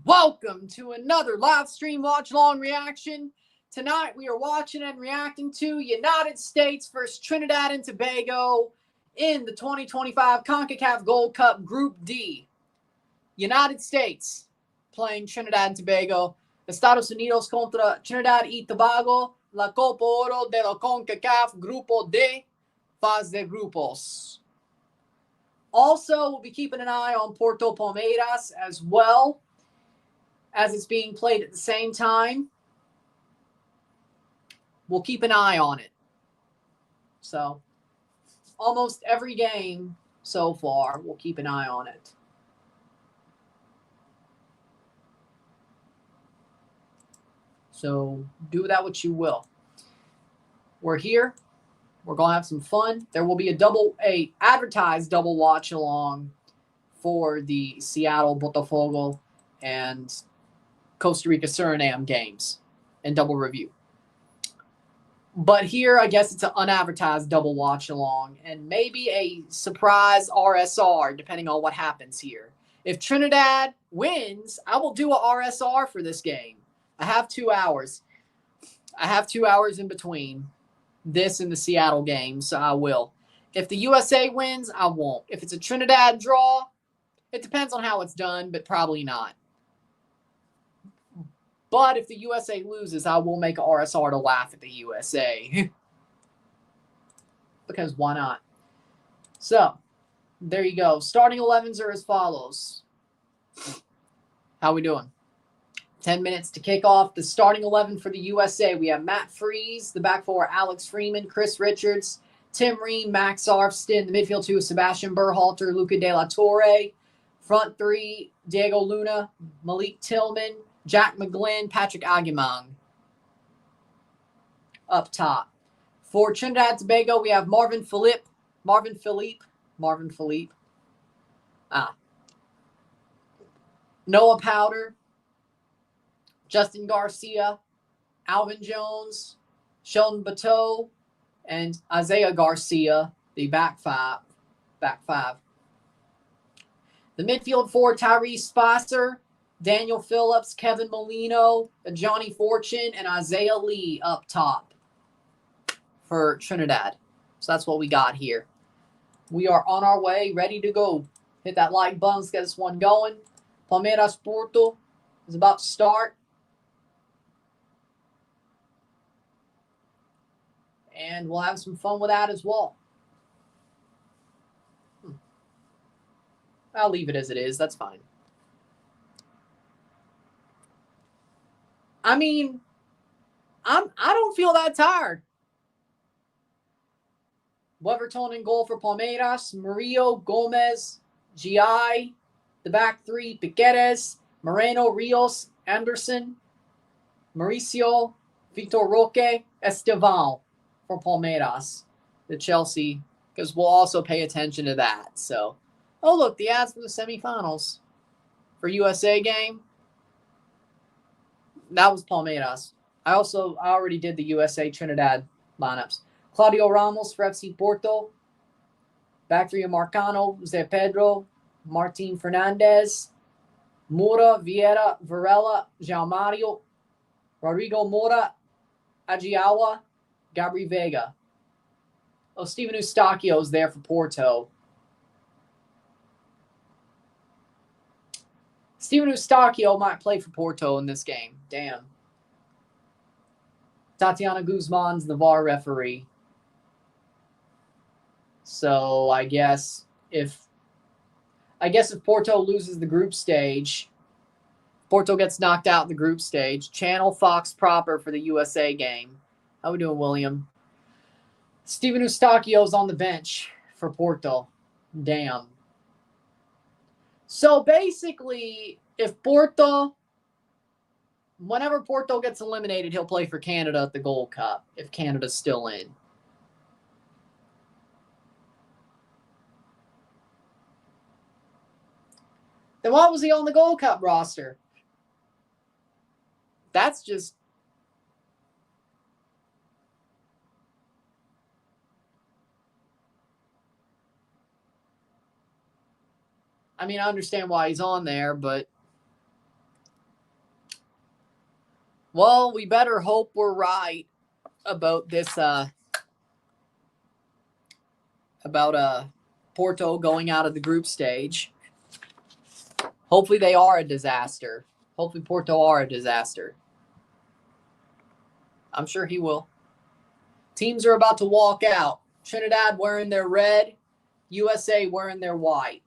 Welcome to another live stream watch-along reaction. Tonight we are watching and reacting to United States versus Trinidad and Tobago in the 2025 CONCACAF Gold Cup Group D. United States playing Trinidad and Tobago. Estados Unidos contra Trinidad y Tobago. La Copa Oro de la CONCACAF Grupo D. Fase de Grupos. Also, we'll be keeping an eye on Porto Palmeiras as well, as it's being played at the same time. We'll keep an eye on it. So, almost every game so far, we'll keep an eye on it. So, do that what you will. We're here. We're going to have some fun. There will be a advertised double watch along for the Seattle Botafogo and Costa Rica Suriname games and double review. But here, I guess it's an unadvertised double watch along and maybe a surprise RSR depending on what happens here. If Trinidad wins, I will do a RSR for this game. I have 2 hours. I have 2 hours in between this and the Seattle game, so I will. If the USA wins, I won't. If it's a Trinidad draw, it depends on how it's done, but probably not. But if the USA loses, I will make an RSR to laugh at the USA. Because why not? So, there you go. Starting 11s are as follows. How we doing? 10 minutes to kick off the starting 11 for the USA. We have Matt Freese, the back four, Alex Freeman, Chris Richards, Tim Ream, Max Arfston, the midfield two, Sebastian Berhalter, Luca De La Torre. Front three, Diego Luna, Malik Tillman, Jack McGlynn, Patrick Aguimang. Up top. For Trinidad and Tobago, we have Marvin Philippe. Noah Powder, Justin Garcia, Alvin Jones, Sheldon Bateau, and Isaiah Garcia, the back five. The midfield four, Tyrese Spicer, Daniel Phillips, Kevin Molino, Johnny Fortune, and Isaiah Lee up top for Trinidad. So that's what we got here. We are on our way, ready to go. Hit that like button. Let's get this one going. Palmeiras Porto is about to start. And we'll have some fun with that as well. I'll leave it as it is. That's fine. I mean, I don't feel that tired. Weverton in goal for Palmeiras. Murillo, Gomez, Gi. The back three, Piqueres, Moreno, Rios, Anderson, Mauricio, Vitor Roque, Estevan for Palmeiras. The Chelsea, because we'll also pay attention to that. So, oh, look, the ads for the semifinals for USA game. That was Palmeiras. I already did the USA Trinidad lineups. Claudio Ramos for FC Porto. Back three, Marcano, Zé Pedro, Martin Fernandez, Moura, Vieira, Varela, João Mario, Rodrigo Moura, Agiawa, Gabri Vega. Oh, Steven Eustachio is there for Porto. Steven Eustachio might play for Porto in this game. Damn. Tatiana Guzman's the VAR referee. So I guess if Porto loses the group stage, Porto gets knocked out in the group stage, channel Fox proper for the USA game. How we doing, William? Steven Eustachio's on the bench for Porto. Damn. So basically, whenever Porto gets eliminated, he'll play for Canada at the Gold Cup, if Canada's still in. Then why was he on the Gold Cup roster? That's just... I mean, I understand why he's on there, but Well, we better hope we're right about this, about Porto going out of the group stage. Hopefully they are a disaster. Hopefully Porto are a disaster. I'm sure he will. Teams are about to walk out. Trinidad wearing their red, USA wearing their white.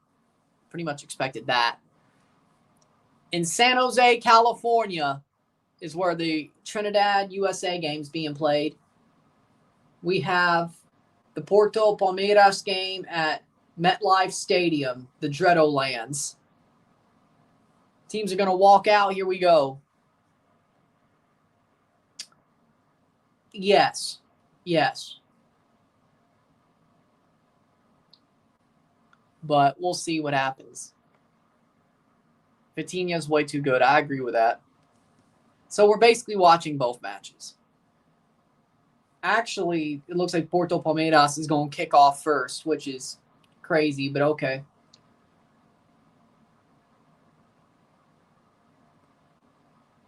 Pretty much expected that. In San Jose, California is where the Trinidad USA game's being played. We have the Porto Palmeiras game at MetLife Stadium, the Dreadlands. Teams are going to walk out. Here we go. Yes. But we'll see what happens. Vitinha's way too good. I agree with that. So we're basically watching both matches. Actually, it looks like Porto Palmeiras is going to kick off first, which is crazy, but okay.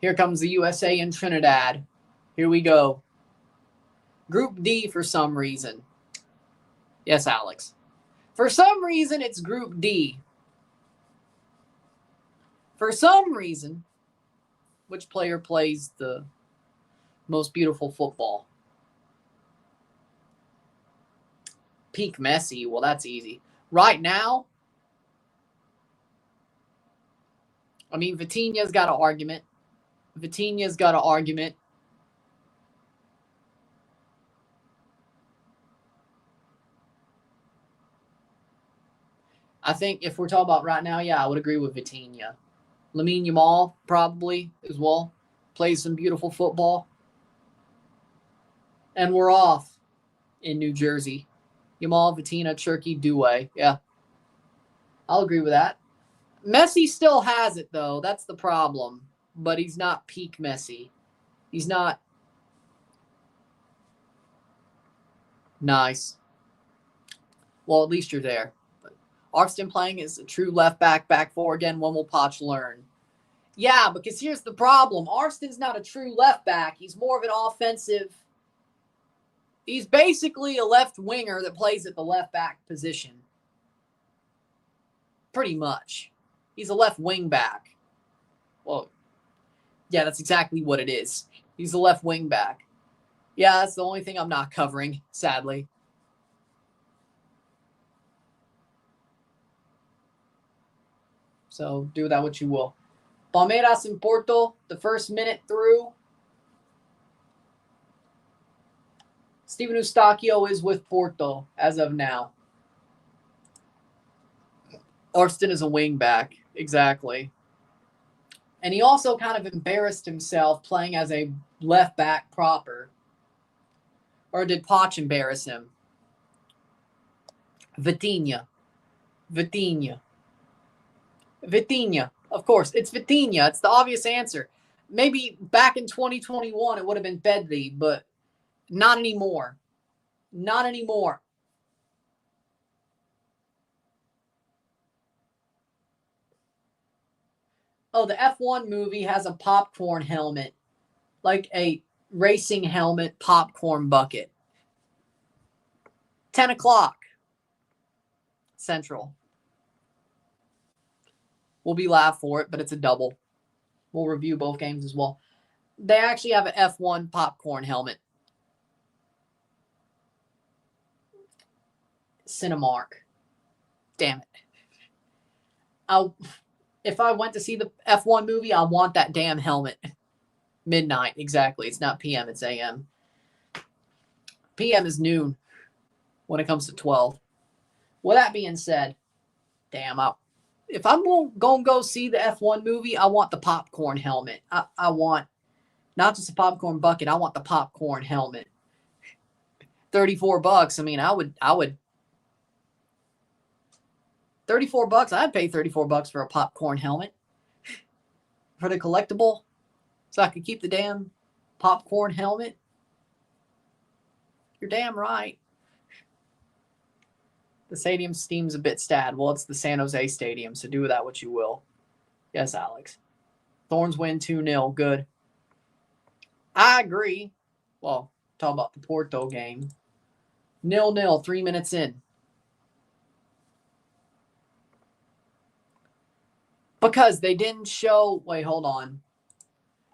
Here comes the USA and Trinidad. Here we go. Group D for some reason. Yes, Alex. For some reason, it's Group D. For some reason, which player plays the most beautiful football? Peak Messi. Well, that's easy. Right now, I mean, Vitinha's got an argument. I think if we're talking about right now, yeah, I would agree with Vitinha. Lamine Yamal probably as well. Plays some beautiful football. And we're off in New Jersey. Yamal, Vitinha, Cherki, Doué. Yeah. I'll agree with that. Messi still has it, though. That's the problem. But he's not peak Messi. He's not. Nice. Well, at least you're there. Arfston playing as a true left back, back four again. When will Poch learn? Yeah, because here's the problem. Arfston's not a true left back. He's more of an offensive. He's basically a left winger that plays at the left back position. Pretty much. He's a left wing back. Well, yeah, that's exactly what it is. He's a left wing back. Yeah, that's the only thing I'm not covering, sadly. So do that what you will. Palmeiras and Porto, the first minute through. Steven Eustáquio is with Porto as of now. Arfston is a wing back, exactly. And he also kind of embarrassed himself playing as a left back proper. Or did Poch embarrass him? Vitinha. Of course, it's Vitinha. It's the obvious answer. Maybe back in 2021 it would have been Bedley, but not anymore. Not anymore. Oh, the F1 movie has a popcorn helmet. Like a racing helmet popcorn bucket. 10 o'clock. Central. We'll be live for it, but it's a double. We'll review both games as well. They actually have an F1 popcorn helmet. Cinemark. Damn it. If I went to see the F1 movie, I want that damn helmet. Midnight, exactly. It's not PM, it's AM. PM is noon when it comes to 12. With that being said, damn, if I'm going to go see the F1 movie, I want the popcorn helmet. I want not just a popcorn bucket. I want the popcorn helmet. $34. I mean, I would $34. I'd pay $34 for a popcorn helmet for the collectible, so I could keep the damn popcorn helmet. You're damn right. The stadium seems a bit sad. Well, it's the San Jose Stadium, so do with that what you will. Yes, Alex. Thorns win 2-0. Good. I agree. Well, talk about the Porto game. 0-0, 3 minutes in. Because they didn't show... Wait, hold on.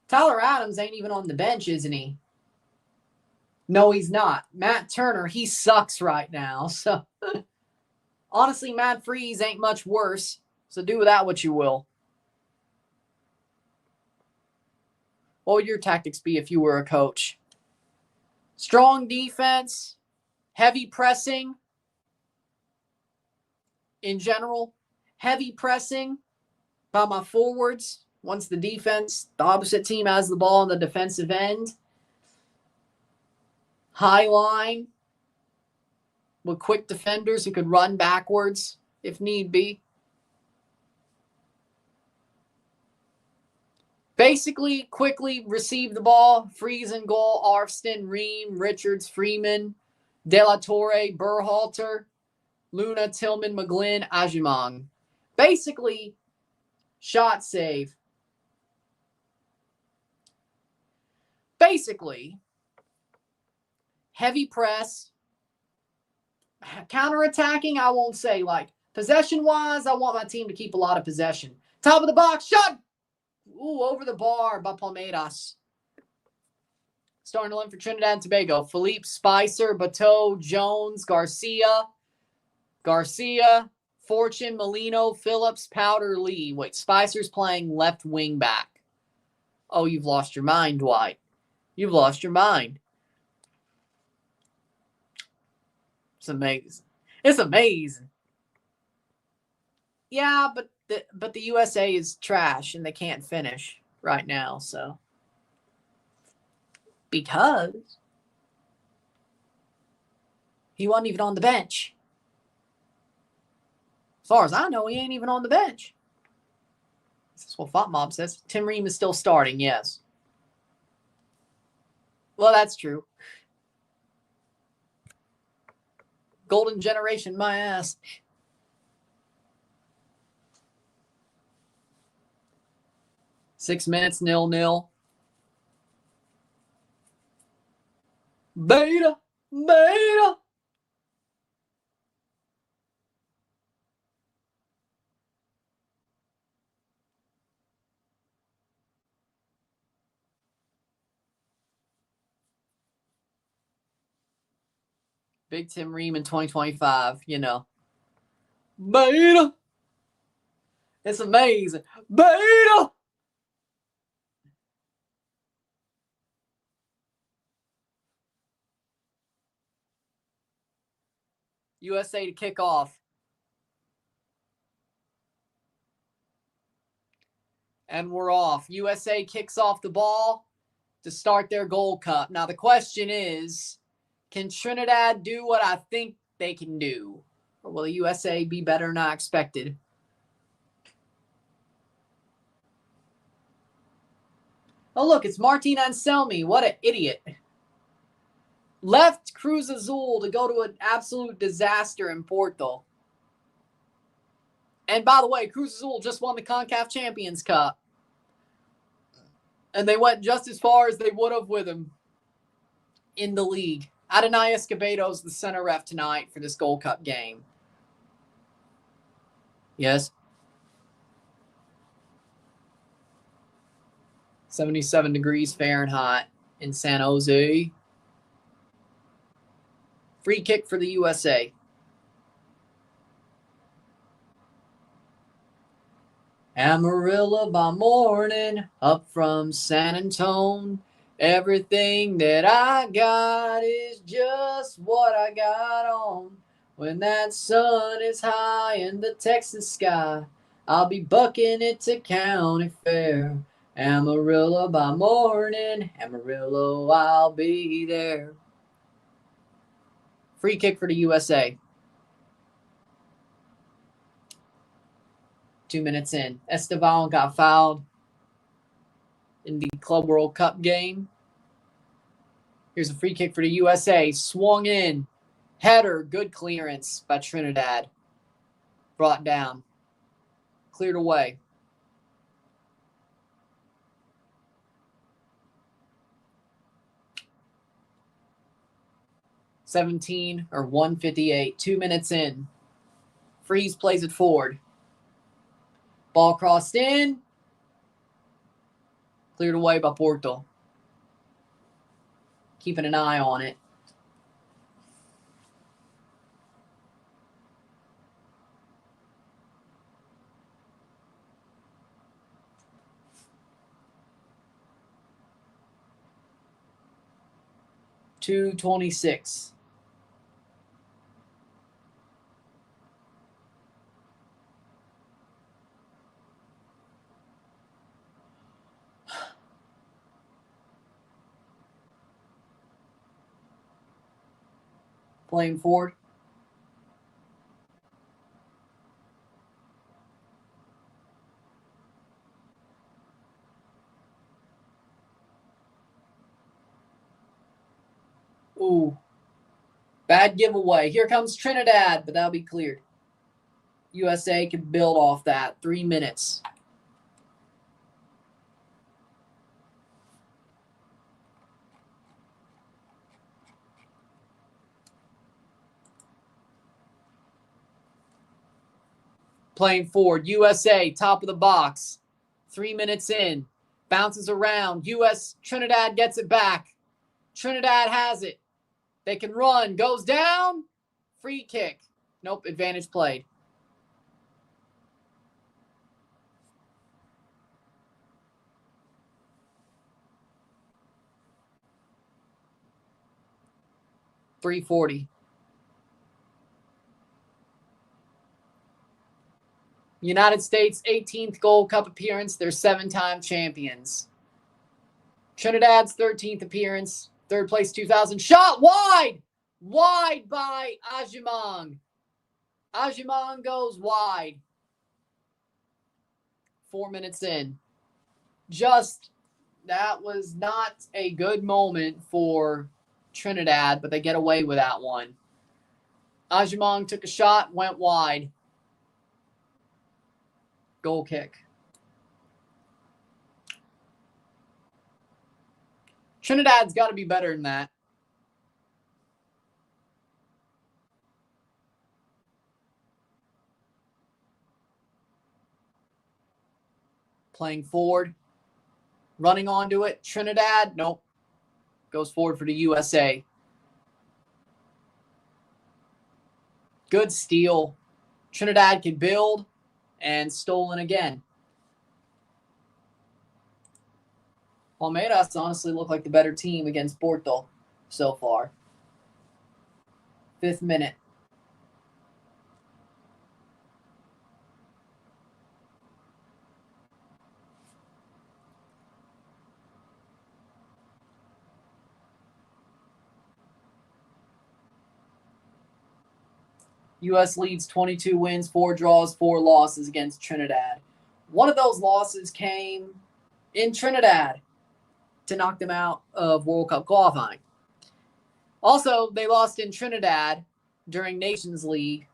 Tyler Adams ain't even on the bench, isn't he? No, he's not. Matt Turner, he sucks right now. So, honestly, Matt Freese ain't much worse. So do with that what you will. What would your tactics be if you were a coach? Strong defense, heavy pressing in general, heavy pressing by my forwards once the defense, the opposite team has the ball on the defensive end. High line with quick defenders who could run backwards if need be. Basically, quickly receive the ball, freeze and goal, Arfston, Ream, Richards, Freeman, De La Torre, Berhalter, Luna, Tillman, McGlynn, Ajimong. Basically, shot save. Basically, heavy press. Counterattacking, I won't say. Like, possession-wise, I want my team to keep a lot of possession. Top of the box, shot! Ooh, over the bar by Palmeiras. Starting to limp for Trinidad and Tobago. Philippe, Spicer, Bateau, Jones, Garcia, Fortune, Molino, Phillips, Powder, Lee. Wait, Spicer's playing left wing back. Oh, you've lost your mind, Dwight. You've lost your mind. It's amazing. It's amazing. Yeah, but the USA is trash and they can't finish right now, so. Because he wasn't even on the bench. As far as I know, he ain't even on the bench. That's what FOTMob says. Tim Ream is still starting, yes. Well, that's true. Golden generation, my ass. Six minutes, 0-0. Beta. Big Tim Ream in 2025, you know. Beta. It's amazing. Beta. USA to kick off. And we're off. USA kicks off the ball to start their Gold Cup. Now, the question is, can Trinidad do what I think they can do? Or will the USA be better than I expected? Oh, look, it's Martin Anselmi. What an idiot. Left Cruz Azul to go to an absolute disaster in Porto. And by the way, Cruz Azul just won the CONCACAF Champions Cup. And they went just as far as they would have with him in the league. Adonai Escobedo's the center ref tonight for this Gold Cup game. Yes. 77 degrees Fahrenheit in San Jose. Free kick for the USA. Amarillo by morning, up from San Antone. Everything that I got is just what I got on. When that sun is high in the Texas sky, I'll be bucking it to county fair. Amarillo by morning, Amarillo, I'll be there. Free kick for the USA. 2 minutes in. Estevan got fouled in the Club World Cup game. Here's a free kick for the USA. Swung in. Header. Good clearance by Trinidad. Brought down. Cleared away. 17 or 158. 2 minutes in. Freeze plays it forward. Ball crossed in. Cleared away by Porto. Keeping an eye on it. .226. Playing forward. Ooh. Bad giveaway. Here comes Trinidad, but that'll be cleared. USA can build off that. 3 minutes. Playing forward. USA, top of the box. 3 minutes in. Bounces around. Trinidad gets it back. Trinidad has it. They can run. Goes down. Free kick. Nope, advantage played. .340. United States 18th Gold Cup appearance. They're 7-time champions. Trinidad's 13th appearance. Third place 2000. Shot wide. Wide by Ajimang. Ajimang goes wide. 4 minutes in. That was not a good moment for Trinidad, but they get away with that one. Ajimang took a shot, went wide. Goal kick. Trinidad's got to be better than that. Playing forward. Running onto it. Trinidad, nope. Goes forward for the USA. Good steal. Trinidad can build, and stolen again. Palmeiras honestly look like the better team against Porto so far. 5th minute. U.S. leads 22 wins, 4 draws, 4 losses against Trinidad. One of those losses came in Trinidad to knock them out of World Cup qualifying. Also, they lost in Trinidad during Nations League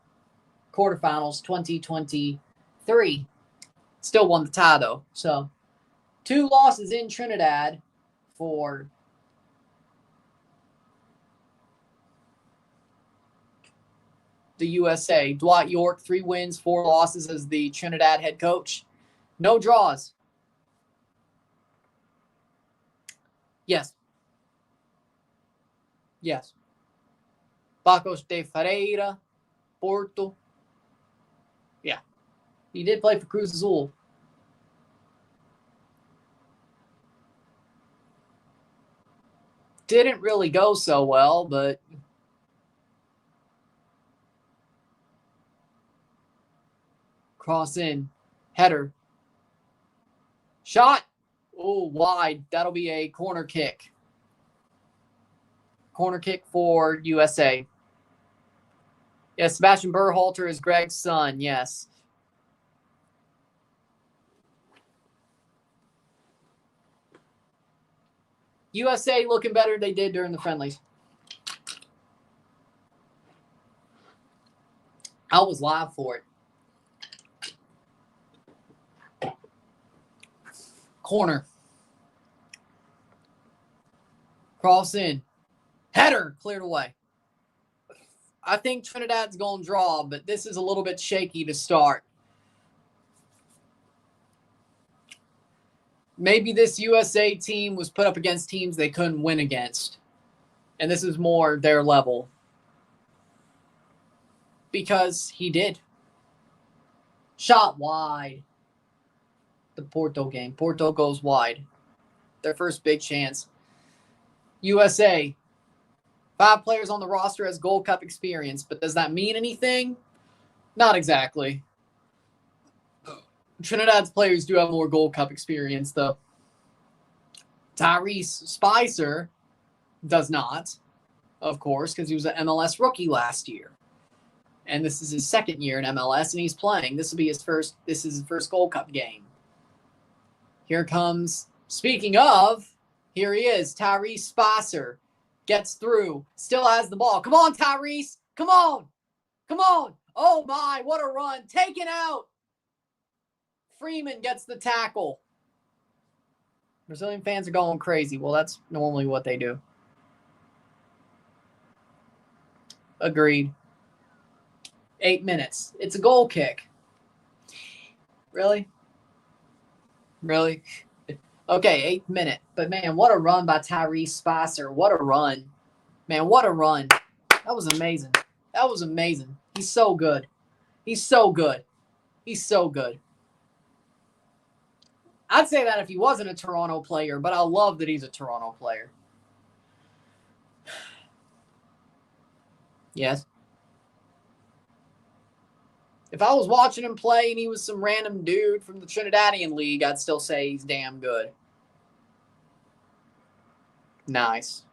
quarterfinals 2023. Still won the tie, though. So, 2 losses in Trinidad for the USA. Dwight York, 3 wins, 4 losses as the Trinidad head coach. No draws. Yes. Pacos de Ferreira, Porto. Yeah. He did play for Cruz Azul. Didn't really go so well, but cross in. Header. Shot. Oh, wide. That'll be a corner kick. Corner kick for USA. Yes, Sebastian Berhalter is Greg's son. Yes. USA looking better than they did during the friendlies. I was live for it. Corner. Cross in. Header cleared away. I think Trinidad's going to draw, but this is a little bit shaky to start. Maybe this USA team was put up against teams they couldn't win against. And this is more their level. Because he did. Shot wide. The Porto game. Porto goes wide. Their first big chance. USA. 5 players on the roster has Gold Cup experience. But does that mean anything? Not exactly. Trinidad's players do have more Gold Cup experience, though. Tyrese Spicer does not, of course, because he was an MLS rookie last year. And this is his second year in MLS, and he's playing. This is his first Gold Cup game. Here comes, speaking of, here he is, Tyrese Spicer. Gets through, still has the ball. Come on, Tyrese. Come on. Come on. Oh, my, what a run. Taken out. Freeman gets the tackle. Brazilian fans are going crazy. Well, that's normally what they do. Agreed. 8 minutes. It's a goal kick. Really? Really? Okay, 8th minute. But, man, what a run by Tyrese Spicer. What a run. Man, what a run. That was amazing. That was amazing. He's so good. He's so good. He's so good. I'd say that if he wasn't a Toronto player, but I love that he's a Toronto player. Yes. If I was watching him play and he was some random dude from the Trinidadian League, I'd still say he's damn good. Nice.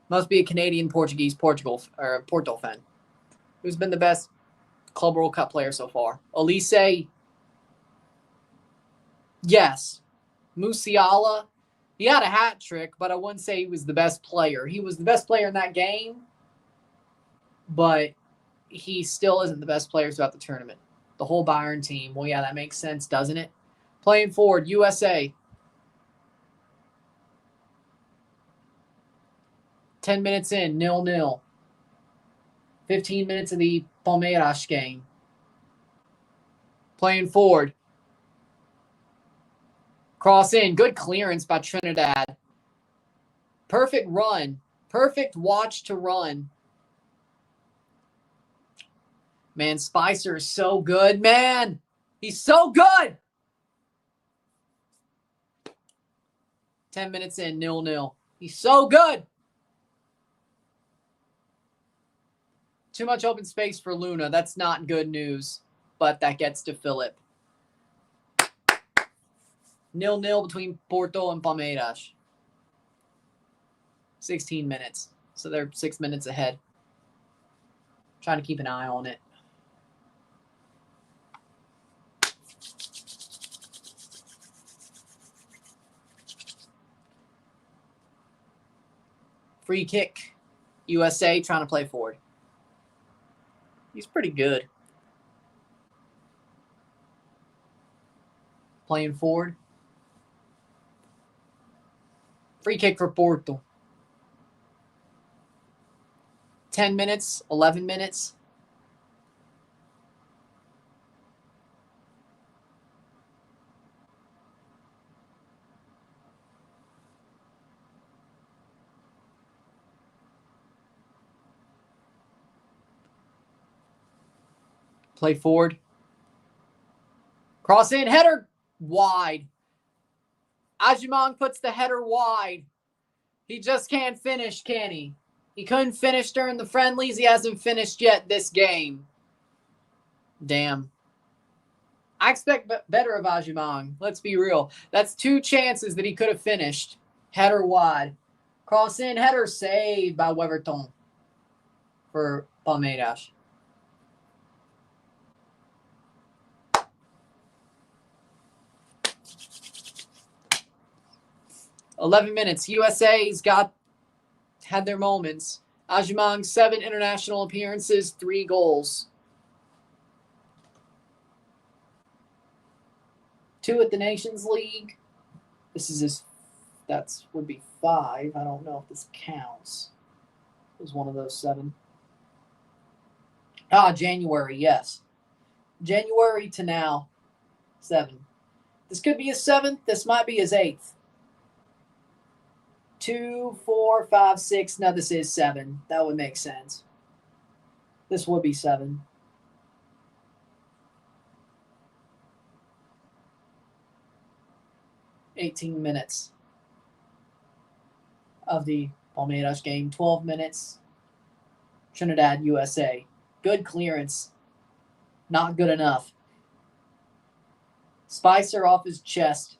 Must be a Canadian, Portuguese, Porto fan. Who's been the best Club World Cup player so far? Elise? Yes. Musiala? He had a hat trick, but I wouldn't say he was the best player. He was the best player in that game, but he still isn't the best player throughout the tournament. The whole Bayern team. Well, yeah, that makes sense, doesn't it? Playing forward, USA. 10 minutes in, 0-0. 15 minutes of the Palmeiras game. Playing forward. Cross in. Good clearance by Trinidad. Perfect run. Perfect watch to run. Man, Spicer is so good, man. He's so good. 10 minutes in, 0-0. He's so good. Too much open space for Luna. That's not good news, but that gets to Philip. 0-0 between Porto and Palmeiras. 16 minutes. So they're 6 minutes ahead. Trying to keep an eye on it. Free kick. USA trying to play forward. He's pretty good. Playing forward. Free kick for Porto. 10 minutes, 11 minutes. Play forward. Cross in, header wide. Ajimong puts the header wide. He just can't finish, can he? He couldn't finish during the friendlies. He hasn't finished yet this game. Damn. I expect better of Ajimong. Let's be real. That's 2 chances that he could have finished. Header wide. Cross in, header saved by Weverton for Palmeiras. $11 minutes. USA's had their moments. Ajimong, 7 international appearances, 3 goals. 2 at the Nations League. This is would be 5. I don't know if this counts. was one of those 7. Ah, January, yes. January to now, 7. This could be his 7th. This might be his 8th. 2, 4, 5, 6. No, this is 7. That would make sense. This would be 7. "18 minutes of the Palmeiras game. 12 minutes. Trinidad, USA. Good clearance. Not good enough. Spicer off his chest.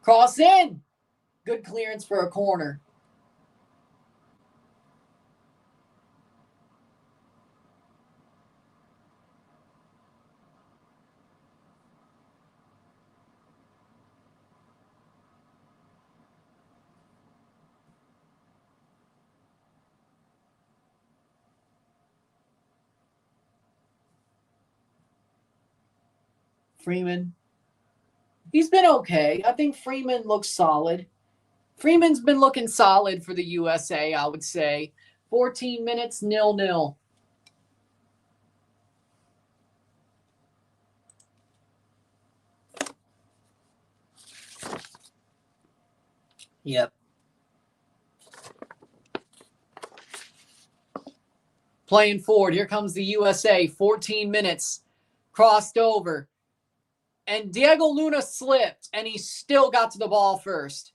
Cross in. Good clearance for a corner. Freeman. He's been okay. I think Freeman looks solid. Freeman's been looking solid for the USA, I would say. 14 minutes, 0-0. Yep. Playing forward. Here comes the USA. 14 minutes. Crossed over. And Diego Luna slipped, and he still got to the ball first.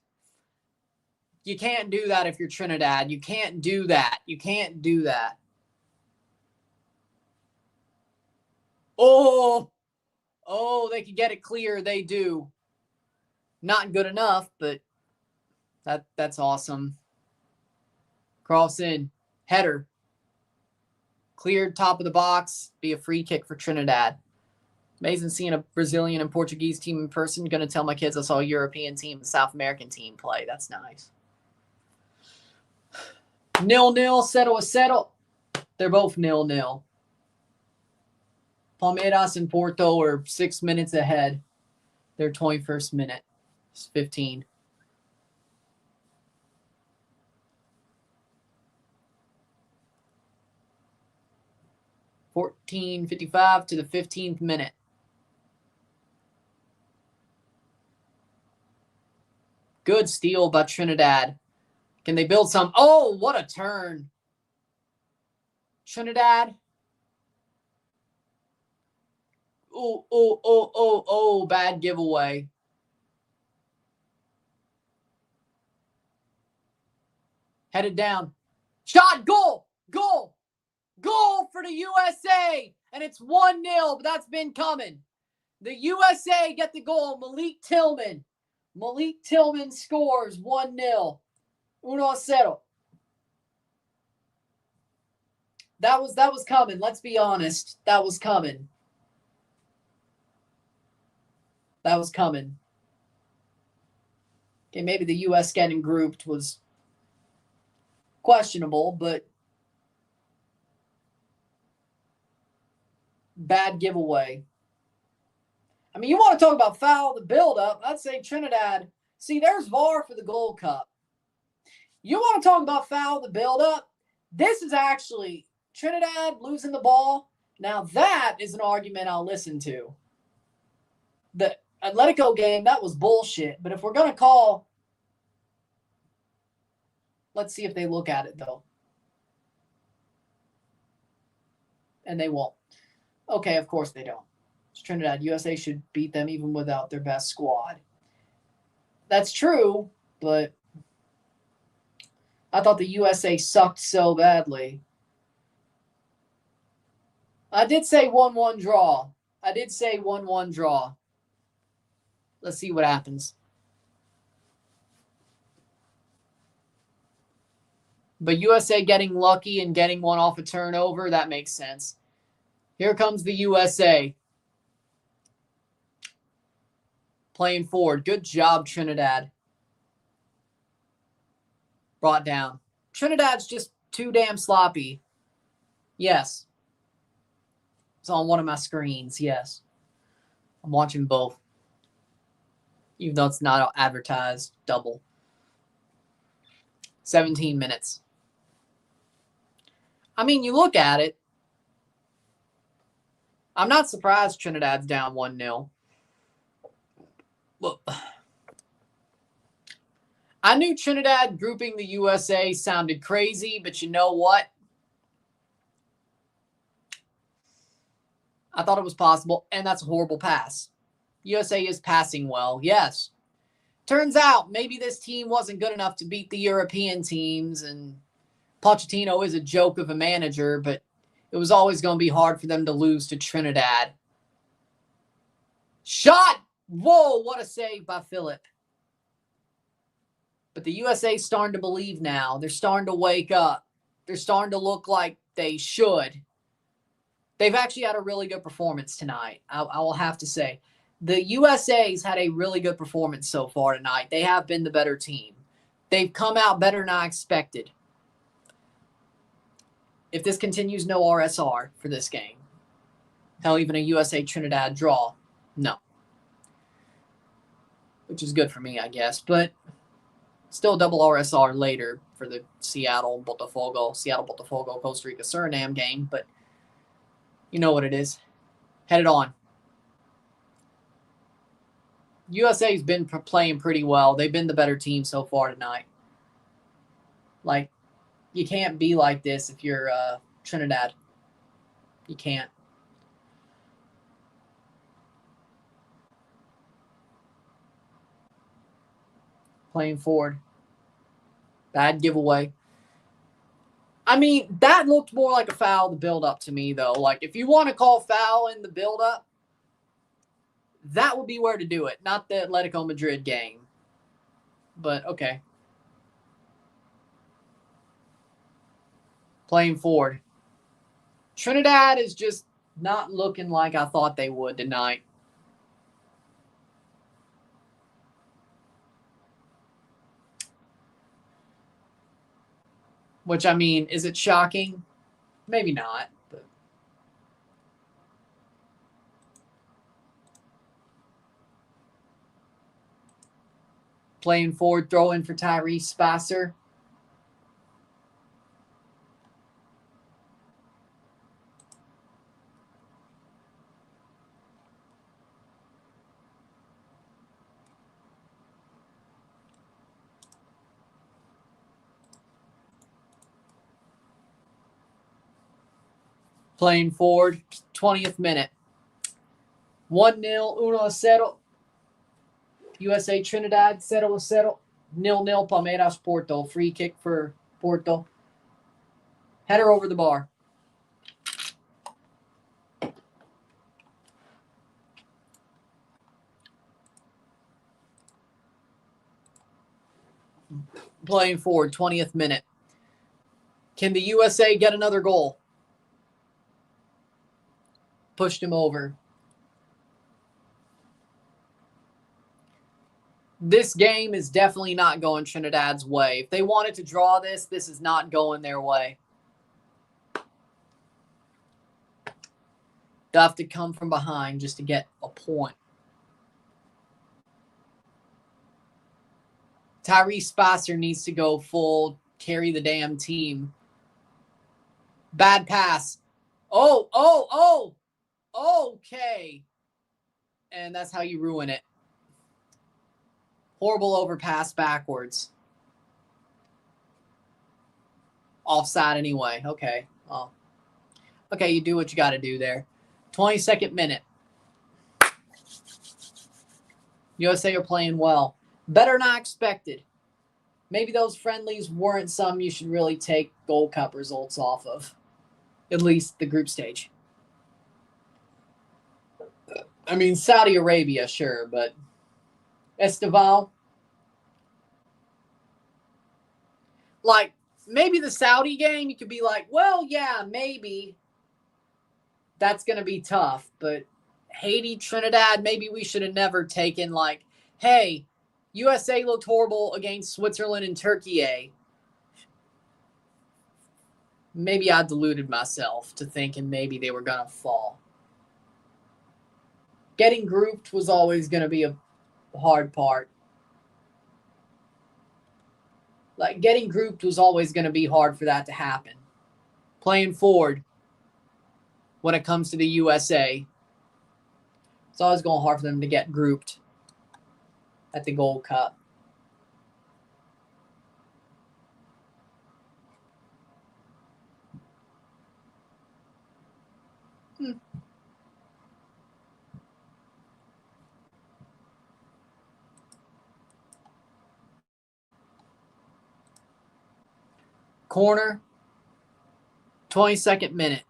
You can't do that if you're Trinidad. You can't do that. You can't do that. Oh, they can get it clear. They do. Not good enough, but that's awesome. Cross in. Header. Cleared top of the box. Be a free kick for Trinidad. Amazing seeing a Brazilian and Portuguese team in person. Going to tell my kids I saw a European team and South American team play. That's nice. 0-0, settle. They're both 0-0. Palmeiras and Porto are 6 minutes ahead. Their 21st minute. It's 15. $14.55 to the 15th minute. Good steal by Trinidad. Can they build some? Oh, what a turn. Trinidad. Oh, bad giveaway. Headed down. Shot, goal for the USA. And it's 1-0, but that's been coming. The USA get the goal. Malik Tillman scores 1-0. 1-0. That was coming. Let's be honest. That was coming. Okay, maybe the U.S. getting grouped was questionable, but bad giveaway. I mean, you want to talk about foul, the build-up. I'd say Trinidad. See, there's VAR for the Gold Cup. You want to talk about foul, the build-up? This is actually Trinidad losing the ball. Now, that is an argument I'll listen to. The Atletico game, that was bullshit. But if we're going to call, let's see if they look at it, though. And they won't. Okay, of course they don't. It's Trinidad. USA should beat them even without their best squad. That's true, but I thought the USA sucked so badly. I did say 1-1 draw. Let's see what happens. But USA getting lucky and getting one off a turnover, that makes sense. Here comes the USA. Playing forward. Good job, Trinidad. Brought down. Trinidad's just too damn sloppy. Yes. It's on one of my screens, yes. I'm watching both. Even though it's not advertised double. 17 minutes. I mean, you look at it. I'm not surprised Trinidad's down 1-0. Look. I knew Trinidad grouping the USA sounded crazy, but you know what? I thought it was possible, and that's a horrible pass. USA is passing well, yes. Turns out maybe this team wasn't good enough to beat the European teams, and Pochettino is a joke of a manager, but it was always going to be hard for them to lose to Trinidad. Shot! Whoa, what a save by Phillip. But the USA's starting to believe now. They're starting to wake up. They're starting to look like they should. They've actually had a really good performance tonight, I will have to say. The USA's had a really good performance so far tonight. They have been the better team. They've come out better than I expected. If this continues, no RSR for this game. Hell, even a USA-Trinidad draw. No. Which is good for me, I guess. But still double RSR later for the Seattle-Botafogo, Costa Rica, Suriname game. But you know what it is. Headed on. USA's been playing pretty well. They've been the better team so far tonight. Like, you can't be like this if you're Trinidad. You can't. Playing forward. Bad giveaway. I mean, that looked more like a foul to build up to me, though. Like, if you want to call foul in the build-up, that would be where to do it, not the Atletico Madrid game. But, okay. Playing forward. Trinidad is just not looking like I thought they would tonight. Which, I mean, is it shocking? Maybe not. But playing forward, throw in for Tyrese Spasser. Playing forward, 20th minute. 1-0, 1-0. USA Trinidad, 0-0. 0-0, Palmeiras Porto. Free kick for Porto. Header over the bar. Playing forward, 20th minute. Can the USA get another goal? Pushed him over. This game is definitely not going Trinidad's way. If they wanted to draw this, this is not going their way. They'll have to come from behind just to get a point. Tyrese Spasser needs to go full, carry the damn team. Bad pass. Oh. Okay. And that's how you ruin it. Horrible overpass backwards. Offside anyway. Okay. Oh. Okay, you do what you got to do there. 22nd minute. USA are playing well. Better than I expected. Maybe those friendlies weren't some you should really take Gold Cup results off of. At least the group stage. I mean, Saudi Arabia, sure, but Estival. Like, maybe the Saudi game, you could be like, well, yeah, maybe. that's going to be tough. But Haiti, Trinidad, maybe we should have never taken like, hey, USA looked horrible against Switzerland and Turkey. Maybe I deluded myself to thinking maybe they were going to fall. Getting grouped was always going to be a hard part. Like, getting grouped was always going to be hard for that to happen. Playing forward when it comes to the USA, it's always going hard for them to get grouped at the Gold Cup. Corner, 22nd minute.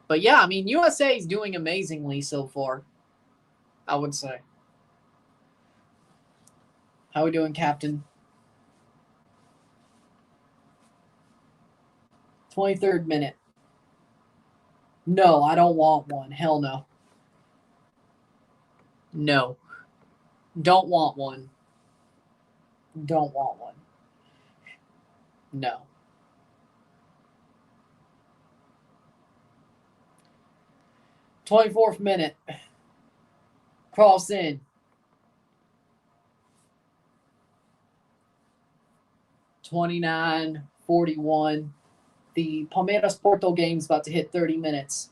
But yeah, I mean, USA is doing amazingly so far, I would say. How we doing, Captain? 23rd minute. No, I don't want one. Hell no. No. Don't want one. Don't want one. No. "24th minute. Cross in. "29-41. The Palmeiras Porto game's about to hit 30 minutes.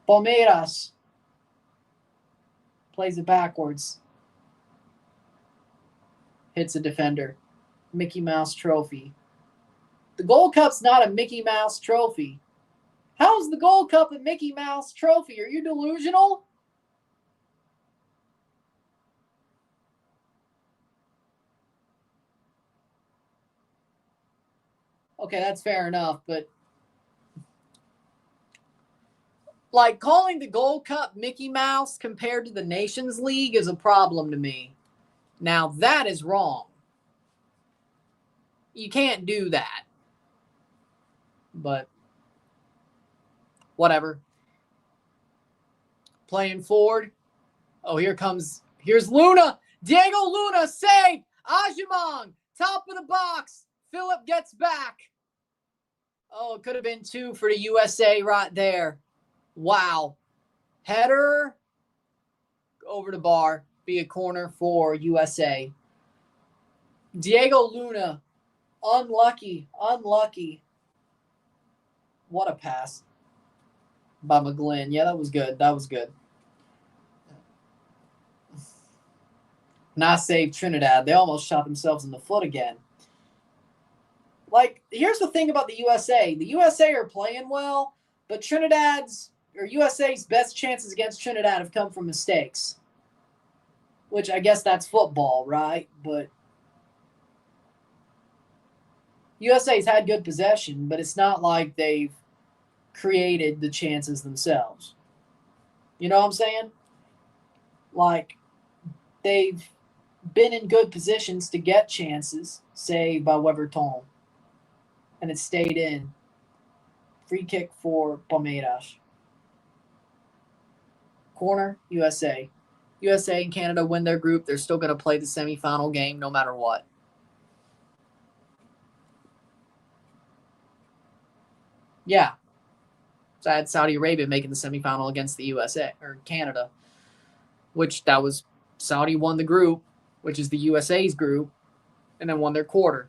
Palmeiras plays it backwards. Hits a defender. Mickey Mouse trophy. The Gold Cup's not a Mickey Mouse trophy. How's the Gold Cup a Mickey Mouse trophy? Are you delusional? Okay, that's fair enough, but like calling the Gold Cup Mickey Mouse compared to the Nations League is a problem to me. Now, that is wrong. You can't do that. But whatever. Playing forward. Oh, here's Luna. Diego Luna saved. Ajimong, top of the box. Phillip gets back. Oh, it could have been 2 for the USA right there. Wow. Header over the bar. Be a corner for USA. Diego Luna. Unlucky. What a pass by McGlynn. Yeah, that was good. Nice save, Trinidad. They almost shot themselves in the foot again. Like, here's the thing about the USA. The USA are playing well, but USA's best chances against Trinidad have come from mistakes. Which I guess that's football, right? But USA's had good possession, but it's not like they've created the chances themselves. You know what I'm saying? Like, they've been in good positions to get chances, saved by Weverton. And it stayed in. Free kick for Palmeiras. Corner, USA. USA and Canada win their group. They're still going to play the semifinal game no matter what. Yeah. So I had Saudi Arabia making the semifinal against the USA or Canada, which that was Saudi won the group, which is the USA's group, and then won their quarter.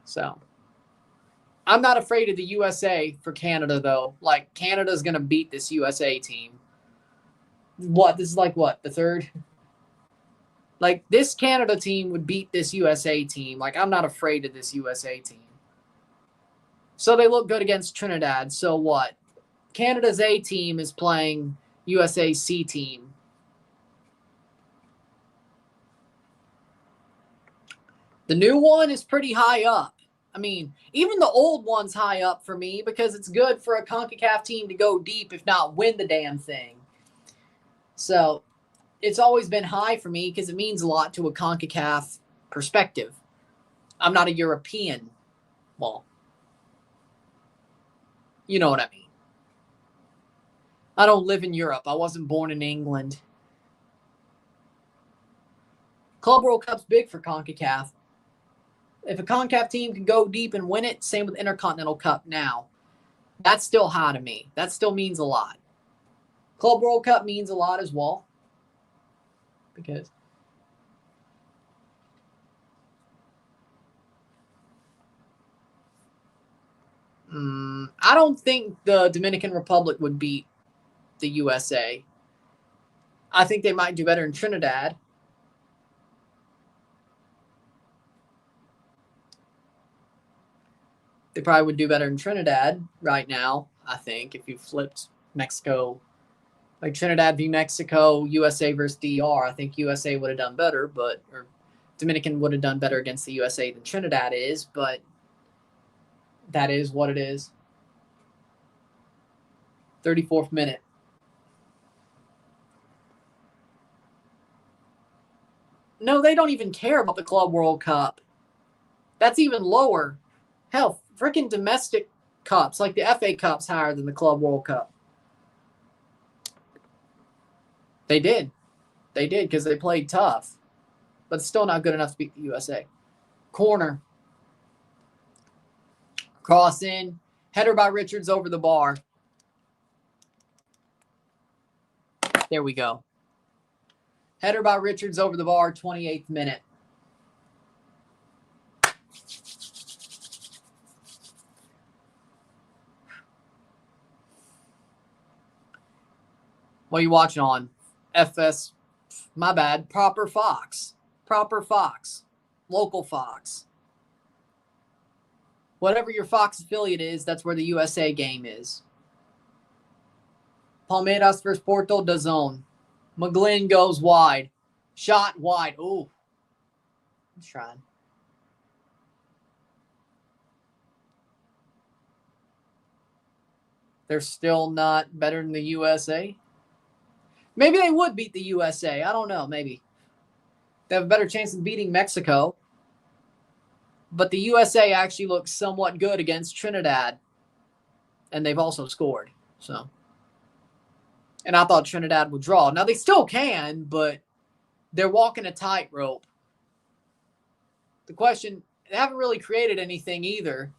So I'm not afraid of the USA for Canada, though. Like, Canada's going to beat this USA team. What? This is like what? The third? Like, this Canada team would beat this USA team. Like, I'm not afraid of this USA team. So they look good against Trinidad. So what? Canada's A team is playing USA's C team. The new one is pretty high up. I mean, even the old one's high up for me because it's good for a CONCACAF team to go deep, if not win the damn thing. So it's always been high for me because it means a lot to a CONCACAF perspective. I'm not a European. Well, You know what I mean. I don't live in Europe. I wasn't born in England. Club World Cup's big for CONCACAF. If a CONCACAF team can go deep and win it, same with Intercontinental Cup now. That's still high to me. That still means a lot. Club World Cup means a lot as well. Because I don't think the Dominican Republic would beat the USA. I think they might do better in Trinidad. They probably would do better in Trinidad right now, I think, if you flipped Mexico. Like Trinidad v. Mexico, USA versus DR. I think USA would have done better, or Dominican would have done better against the USA than Trinidad is, but that is what it is. 34th minute. No, they don't even care about the Club World Cup. That's even lower. Hell, freaking domestic cups, like the FA Cup's higher than the Club World Cup. They did. They did because they played tough. But still not good enough to beat the USA. Corner. Cross in. Header by Richards over the bar. There we go. Header by Richards over the bar, 28th minute. What are you watching on? FS, my bad, Proper Fox. Proper Fox. Local Fox. Whatever your Fox affiliate is, that's where the USA game is. Palmeiras versus Porto DAZN. McGlynn goes wide. Shot wide. Ooh. I'm trying. They're still not better than the USA. Maybe they would beat the USA. I don't know. Maybe. They have a better chance of beating Mexico. But the USA actually looks somewhat good against Trinidad. And they've also scored. So. And I thought Trinidad would draw. Now, they still can, but they're walking a tightrope. The question, they haven't really created anything either.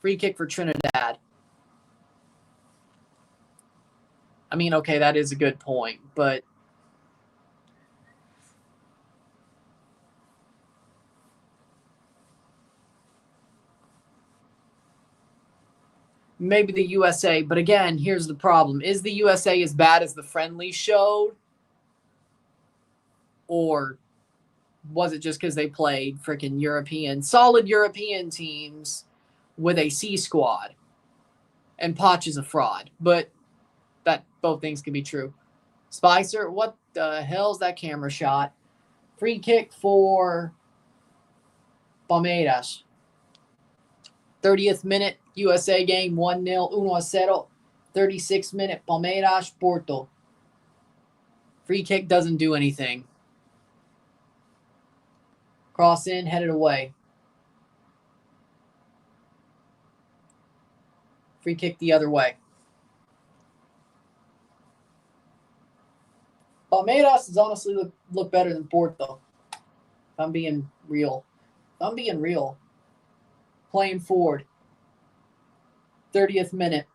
Free kick for Trinidad. I mean, okay, that is a good point, but maybe the USA. But again, here's the problem. Is the USA as bad as the friendly showed? Or was it just because they played freaking solid European teams with a C squad? And Poch is a fraud. But that both things could be true. Spicer, what the hell's that camera shot? Free kick for Palmeiras. 30th minute, USA game, 1-0, 1-0. 36th minute, Palmeiras, Porto. Free kick doesn't do anything. Cross in, headed away. Free kick the other way. Palmeiras has honestly look better than Porto. If I'm being real. Playing forward. 30th minute.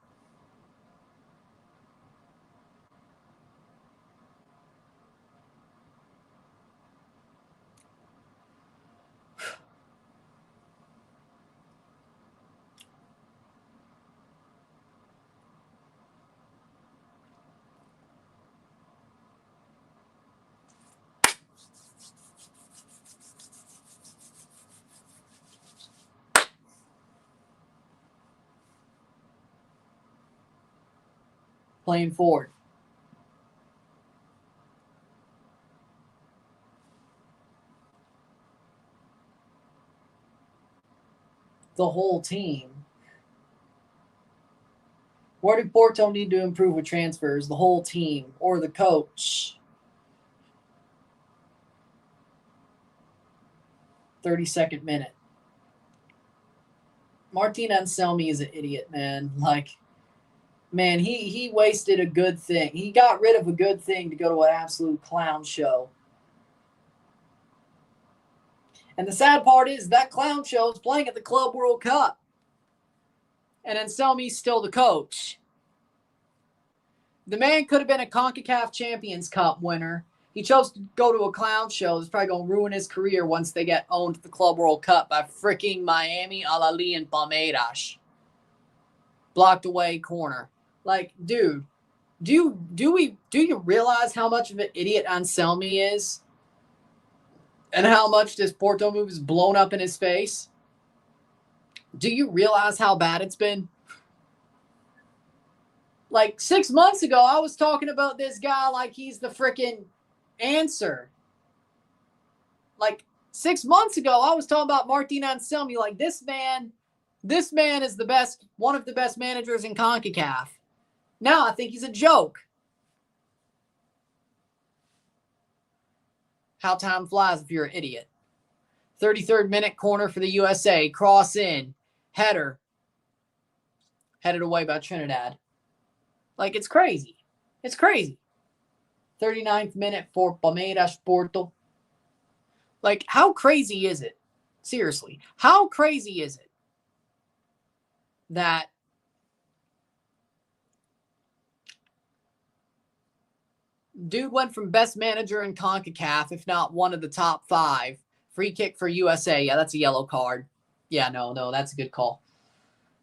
Playing forward. The whole team. Where did Porto need to improve with transfers? The whole team or the coach? 32nd minute. Martin Anselmi is an idiot, man. Like, Man, he wasted a good thing. He got rid of a good thing to go to an absolute clown show. And the sad part is that clown show is playing at the Club World Cup. And Anselmi's still the coach. The man could have been a CONCACAF Champions Cup winner. He chose to go to a clown show. It's probably going to ruin his career once they get owned at the Club World Cup by freaking Miami, Al-Ali, and Palmeiras. Blocked away corner. Like, dude, do you realize how much of an idiot Anselmi is? And how much this Porto move is blown up in his face? Do you realize how bad it's been? Like 6 months ago, I was talking about this guy like he's the freaking answer. Like 6 months ago, I was talking about Martin Anselmi like this man is the best, one of the best managers in CONCACAF. Now I think he's a joke. How time flies if you're an idiot. 33rd minute corner for the USA. Cross in. Header. Headed away by Trinidad. Like, it's crazy. It's crazy. 39th minute for Palmeiras Porto. Like, how crazy is it? Seriously. How crazy is it that dude went from best manager in CONCACAF, if not one of the top 5. Free kick for USA. Yeah, that's a yellow card. Yeah, no, that's a good call.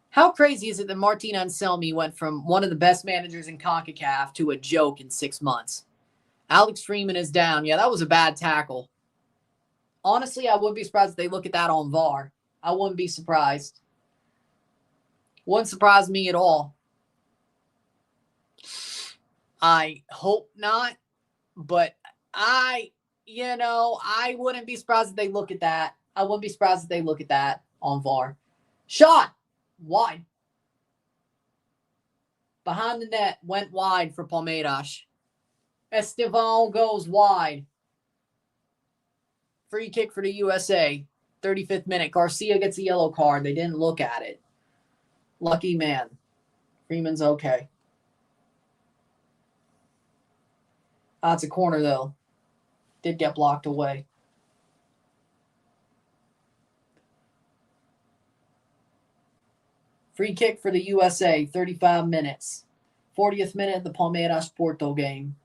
How crazy is it that Martin Anselmi went from one of the best managers in CONCACAF to a joke in 6 months? Alex Freeman is down. Yeah, that was a bad tackle. Honestly, I wouldn't be surprised if they look at that on VAR. I wouldn't be surprised. Wouldn't surprise me at all. I hope not, but I wouldn't be surprised if they look at that. I wouldn't be surprised if they look at that on VAR. Shot. Wide. Behind the net. Went wide for Palmeiras. Estevan goes wide. Free kick for the USA. 35th minute. Garcia gets a yellow card. They didn't look at it. Lucky man. Freeman's okay. It's a corner, though. Did get blocked away. Free kick for the USA, 35 minutes. 40th minute of the Palmeiras Porto game.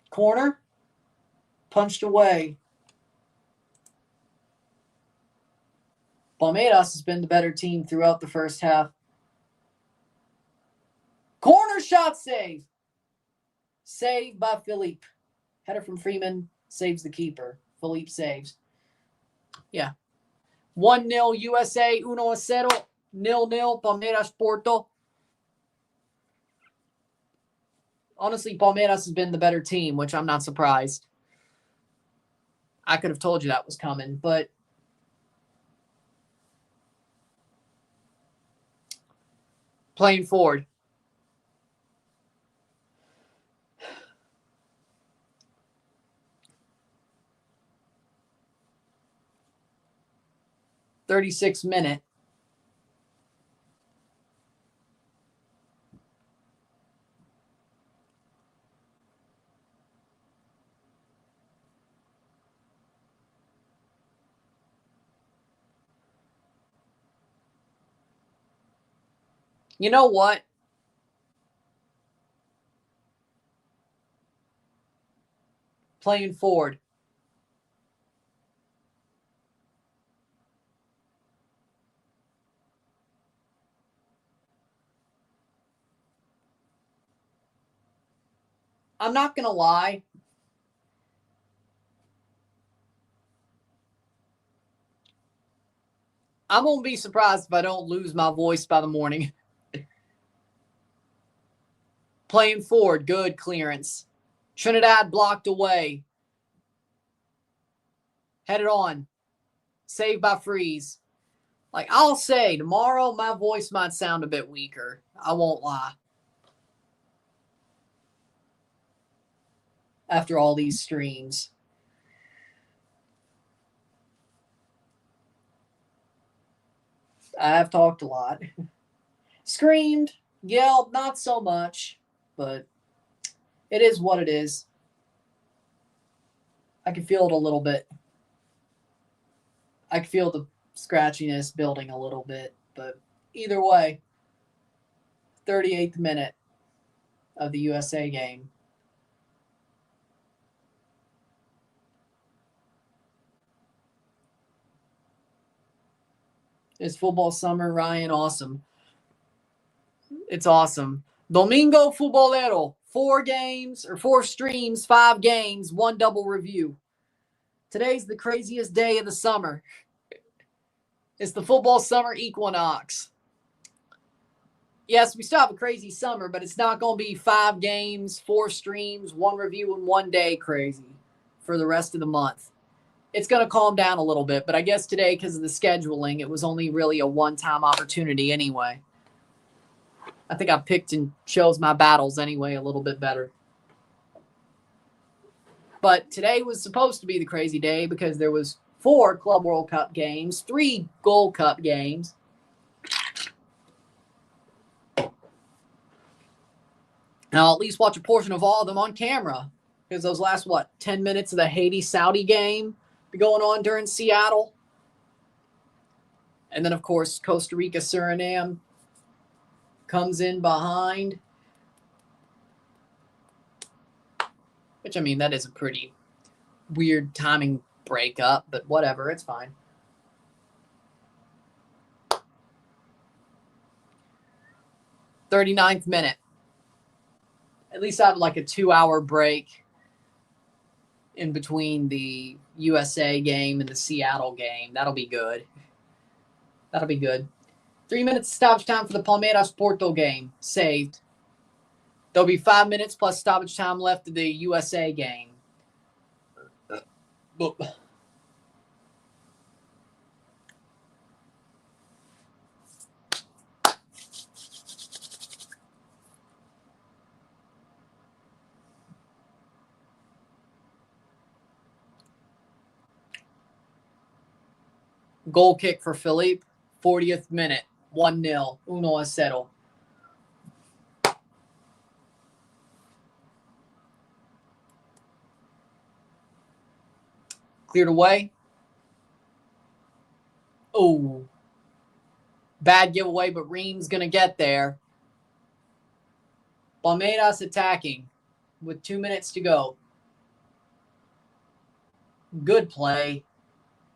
Corner. Punched away. Palmeiras has been the better team throughout the first half. Corner shot save. Saved by Philippe. Header from Freeman saves the keeper. Philippe saves. Yeah. 1-0 USA, 1-0, 0-0 Palmeiras Porto. Honestly, Palmeiras has been the better team, which I'm not surprised. I could have told you that was coming, but playing forward. '36th minute. You know what? Playing forward. I'm not going to lie. I'm going to be surprised if I don't lose my voice by the morning. Playing forward. Good clearance. Trinidad blocked away. Headed on. Saved by Freeze. Like, I'll say, tomorrow my voice might sound a bit weaker. I won't lie. after all these streams. I have talked a lot. Screamed, yelled, not so much, but it is what it is. I can feel it a little bit. I can feel the scratchiness building a little bit, but either way, 38th minute of the USA game. Is football summer, Ryan? Awesome. It's awesome. Domingo Futbolero. 4 games or 4 streams, 5 games, 1 double review. Today's the craziest day of the summer. It's the football summer equinox. Yes, we still have a crazy summer, but it's not going to be 5 games, 4 streams, 1 review in 1 day crazy for the rest of the month. It's going to calm down a little bit, but I guess today, because of the scheduling, it was only really a one-time opportunity anyway. I think I picked and chose my battles anyway a little bit better. But today was supposed to be the crazy day because there was 4 Club World Cup games, 3 Gold Cup games. And I'll at least watch a portion of all of them on camera because those last, 10 minutes of the Haiti-Saudi game be going on during Seattle. And then, of course, Costa Rica-Suriname comes in behind. Which, I mean, that is a pretty weird timing breakup, but whatever, it's fine. "39th minute. At least I have like a 2-hour break in between the USA game and the Seattle game. That'll be good. That'll be good. 3 minutes stoppage time for the Palmeiras-Porto game. Saved. There'll be 5 minutes plus stoppage time left of the USA game. Goal kick for Philippe. 40th minute. 1-0. 1-0. Cleared away. Oh. Bad giveaway, but Ream's going to get there. Palmeiras attacking with 2 minutes to go. Good play.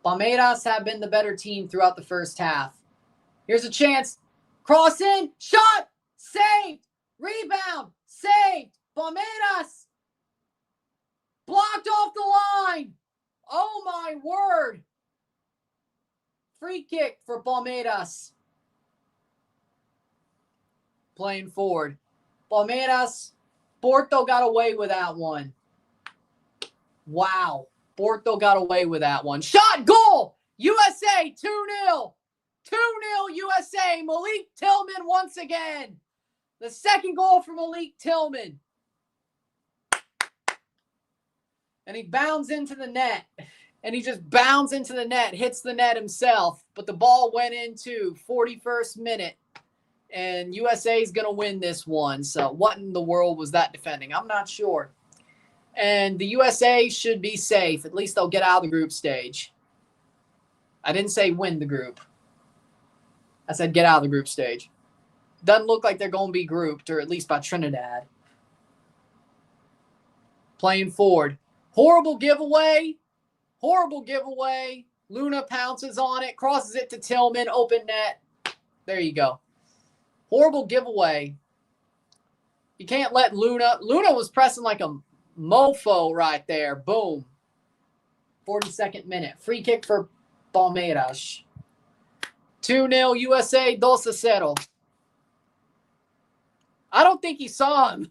Palmeiras have been the better team throughout the first half. Here's a chance. Cross in. Shot. Saved. Rebound. Saved. Palmeiras. Blocked off the line. Oh, my word. Free kick for Palmeiras. Playing forward. Palmeiras. Porto got away with that one. Wow. Porto got away with that one. Shot, goal. USA 2-0. 2-0 USA. Malik Tillman once again. The second goal for Malik Tillman. And he bounds into the net. And he just bounds into the net, hits the net himself. But the ball went into 41st minute. And USA is going to win this one. So what in the world was that defending? I'm not sure. And the USA should be safe. At least they'll get out of the group stage. I didn't say win the group. I said get out of the group stage. Doesn't look like they're going to be grouped, or at least by Trinidad. Playing forward. Horrible giveaway. Horrible giveaway. Luna pounces on it, crosses it to Tillman, open net. There you go. Horrible giveaway. You can't let Luna. Luna was pressing like a mofo right there. Boom. 42nd minute. Free kick for Palmeiras. 2-0 USA, 2-0. I don't think he saw him.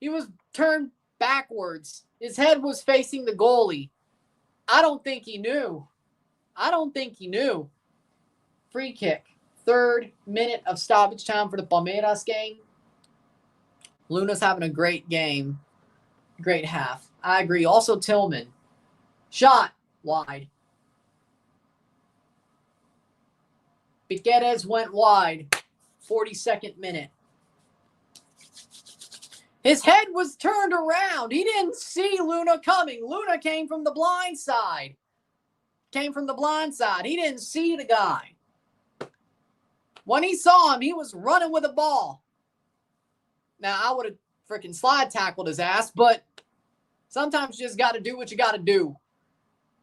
He was turned backwards. His head was facing the goalie. I don't think he knew. I don't think he knew. Free kick. 3rd minute of stoppage time for the Palmeiras game. Luna's having a great game. Great half. I agree. Also, Tillman. Shot wide. Piqueres went wide. 42nd minute. His head was turned around. He didn't see Luna coming. Luna came from the blind side. He didn't see the guy. When he saw him, he was running with the ball. Now, I would have freaking slide tackled his ass, but sometimes you just got to do what you got to do.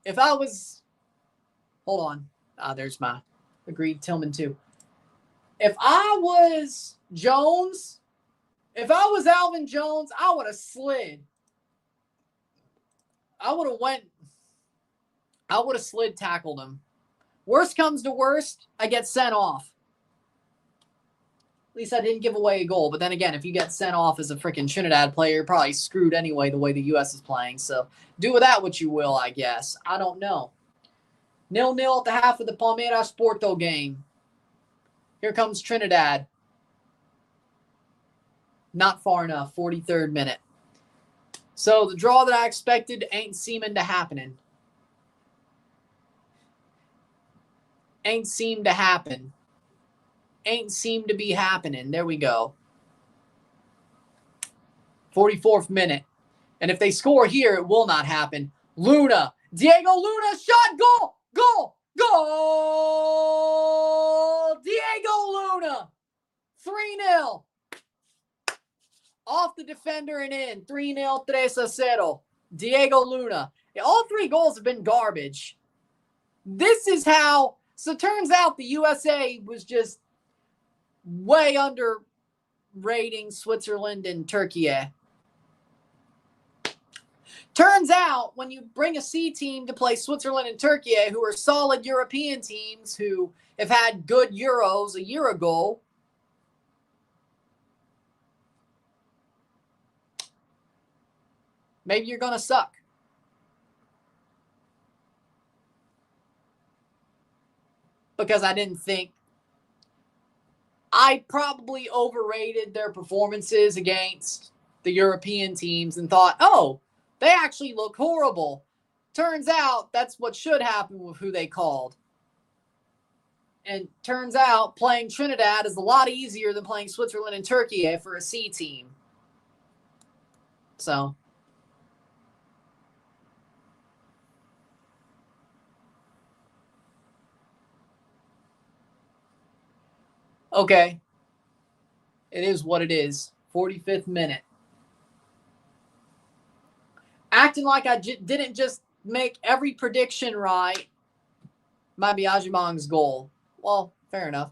If I was... Hold on. There's my agreed Tillman too. If I was Jones... If I was Alvin Jones, I would have slid. I would have slid tackled him. Worst comes to worst, I get sent off. At least I didn't give away a goal. But then again, if you get sent off as a freaking Trinidad player, you're probably screwed anyway the way the U.S. is playing. So do with that what you will, I guess. I don't know. 0-0 at the half of the Palmeiras-Porto game. Here comes Trinidad. Not far enough. 43rd minute. So the draw that I expected ain't seeming to happening. Ain't seemed to happen. Ain't seemed to be happening. There we go. 44th minute. And if they score here, it will not happen. Luna. Diego Luna. Shot. Goal. Goal. Goal. Diego Luna. 3-0. Off the defender and in. 3-0, 3-0. Diego Luna. All three goals have been garbage. This is how... So it turns out the USA was just way under rating Switzerland and Turkey. Turns out when you bring a C team to play Switzerland and Turkey, who are solid European teams who have had good Euros a year ago, maybe you're going to suck. Because I didn't think... I probably overrated their performances against the European teams and thought, oh, they actually look horrible. Turns out that's what should happen with who they called. And turns out playing Trinidad is a lot easier than playing Switzerland and Turkey for a C team. So... Okay. It is what it is. 45th minute. Acting like I didn't just make every prediction right. Might be Ajimang's goal. Well, fair enough.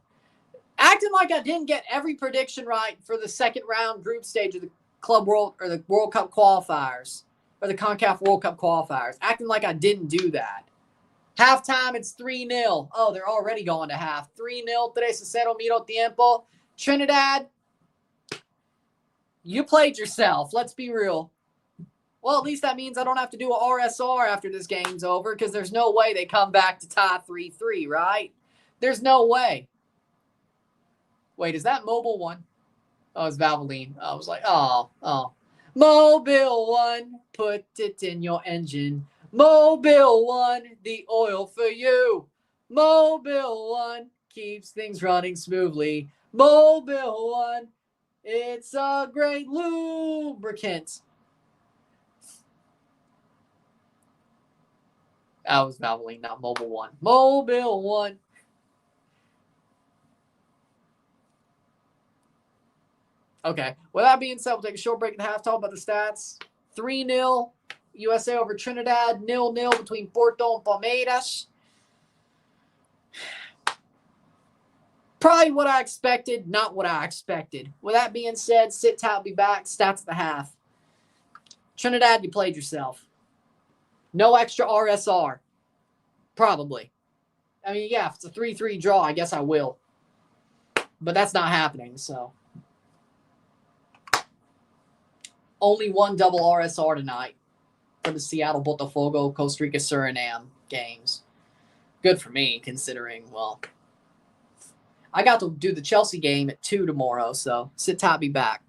Acting like I didn't get every prediction right for the second round group stage of the the World Cup qualifiers. Or the CONCACAF World Cup qualifiers. Acting like I didn't do that. Halftime, it's 3-0. Oh, they're already going to half. 3-0, 3-0, miro tiempo. Trinidad, you played yourself. Let's be real. Well, at least that means I don't have to do a RSR after this game's over because there's no way they come back to tie 3-3, right? There's no way. Wait, is that Mobile One? Oh, it's Valvoline. I was like, oh. Mobile One, put it in your engine. Mobile One, the oil for you. Mobile One keeps things running smoothly. Mobile One, it's a great lubricant. That was Valvoline, not Mobile One. Mobile One. Okay. With that being said, we'll take a short break at the half, talk about the stats. 3-0. USA over Trinidad, 0-0 between Porto and Palmeiras. Probably what I expected, not what I expected. With that being said, sit tight, I'll be back. Stats at the half. Trinidad, you played yourself. No extra RSR. Probably. I mean, yeah, if it's a 3-3 draw, I guess I will. But that's not happening, so. Only one double RSR tonight for the Seattle Botafogo, Costa Rica, Suriname games. Good for me, considering, well, I got to do the Chelsea game at 2 tomorrow, so sit tight, be back.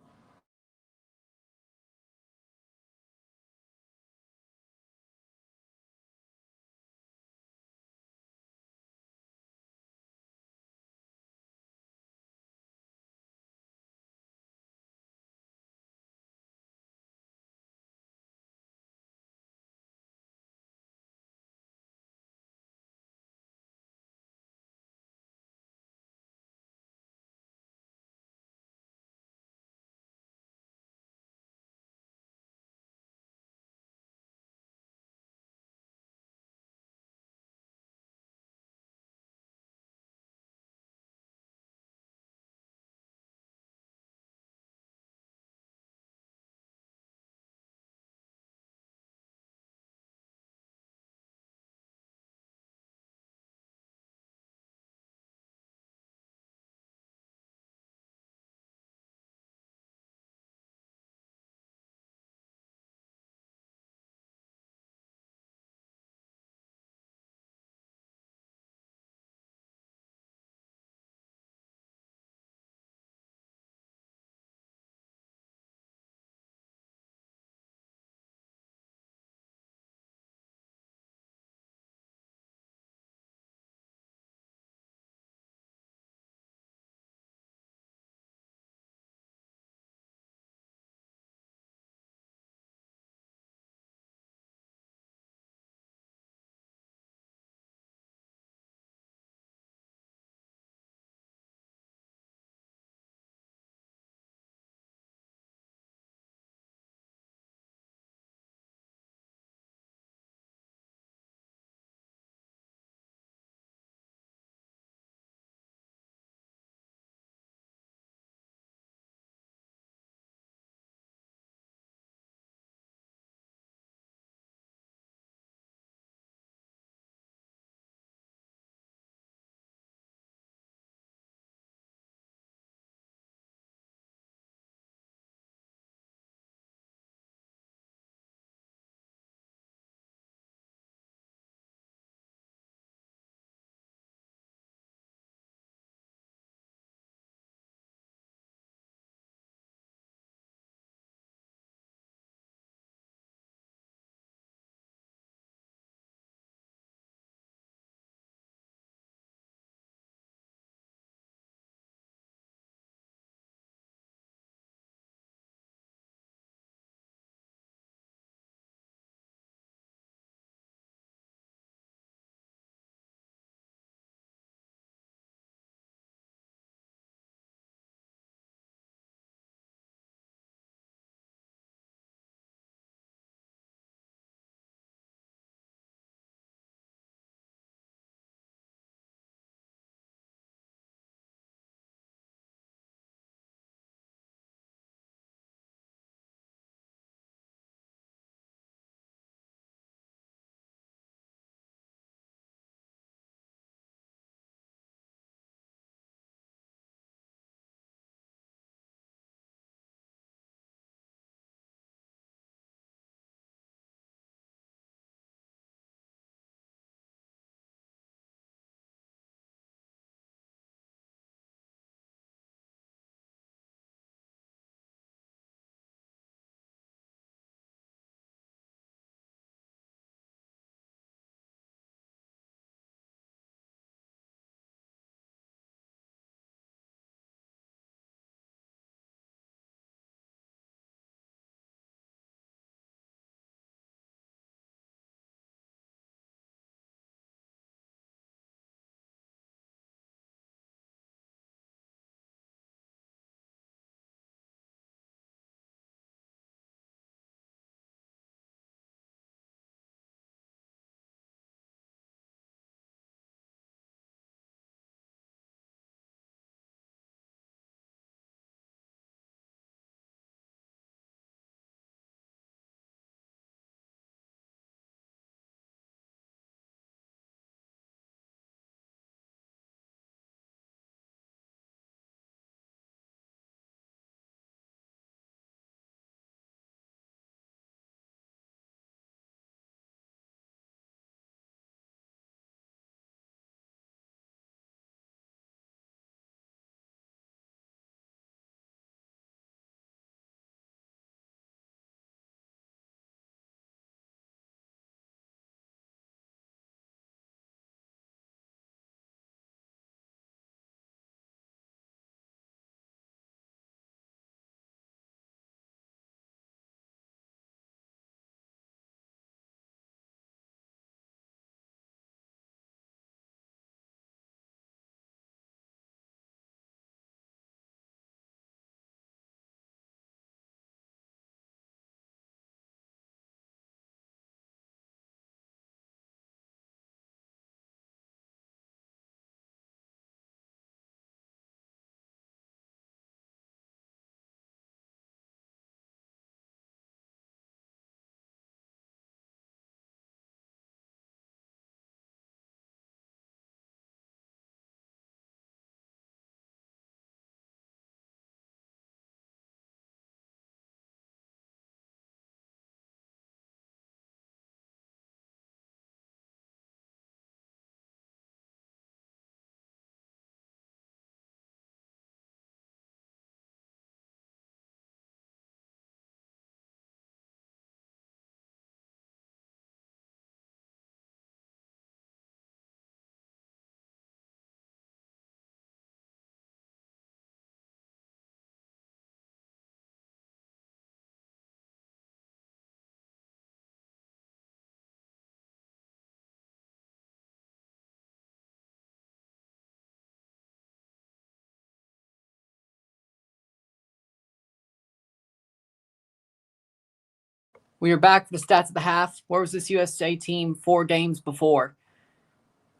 We are back for the stats at the half. Where was this USA team 4 games before?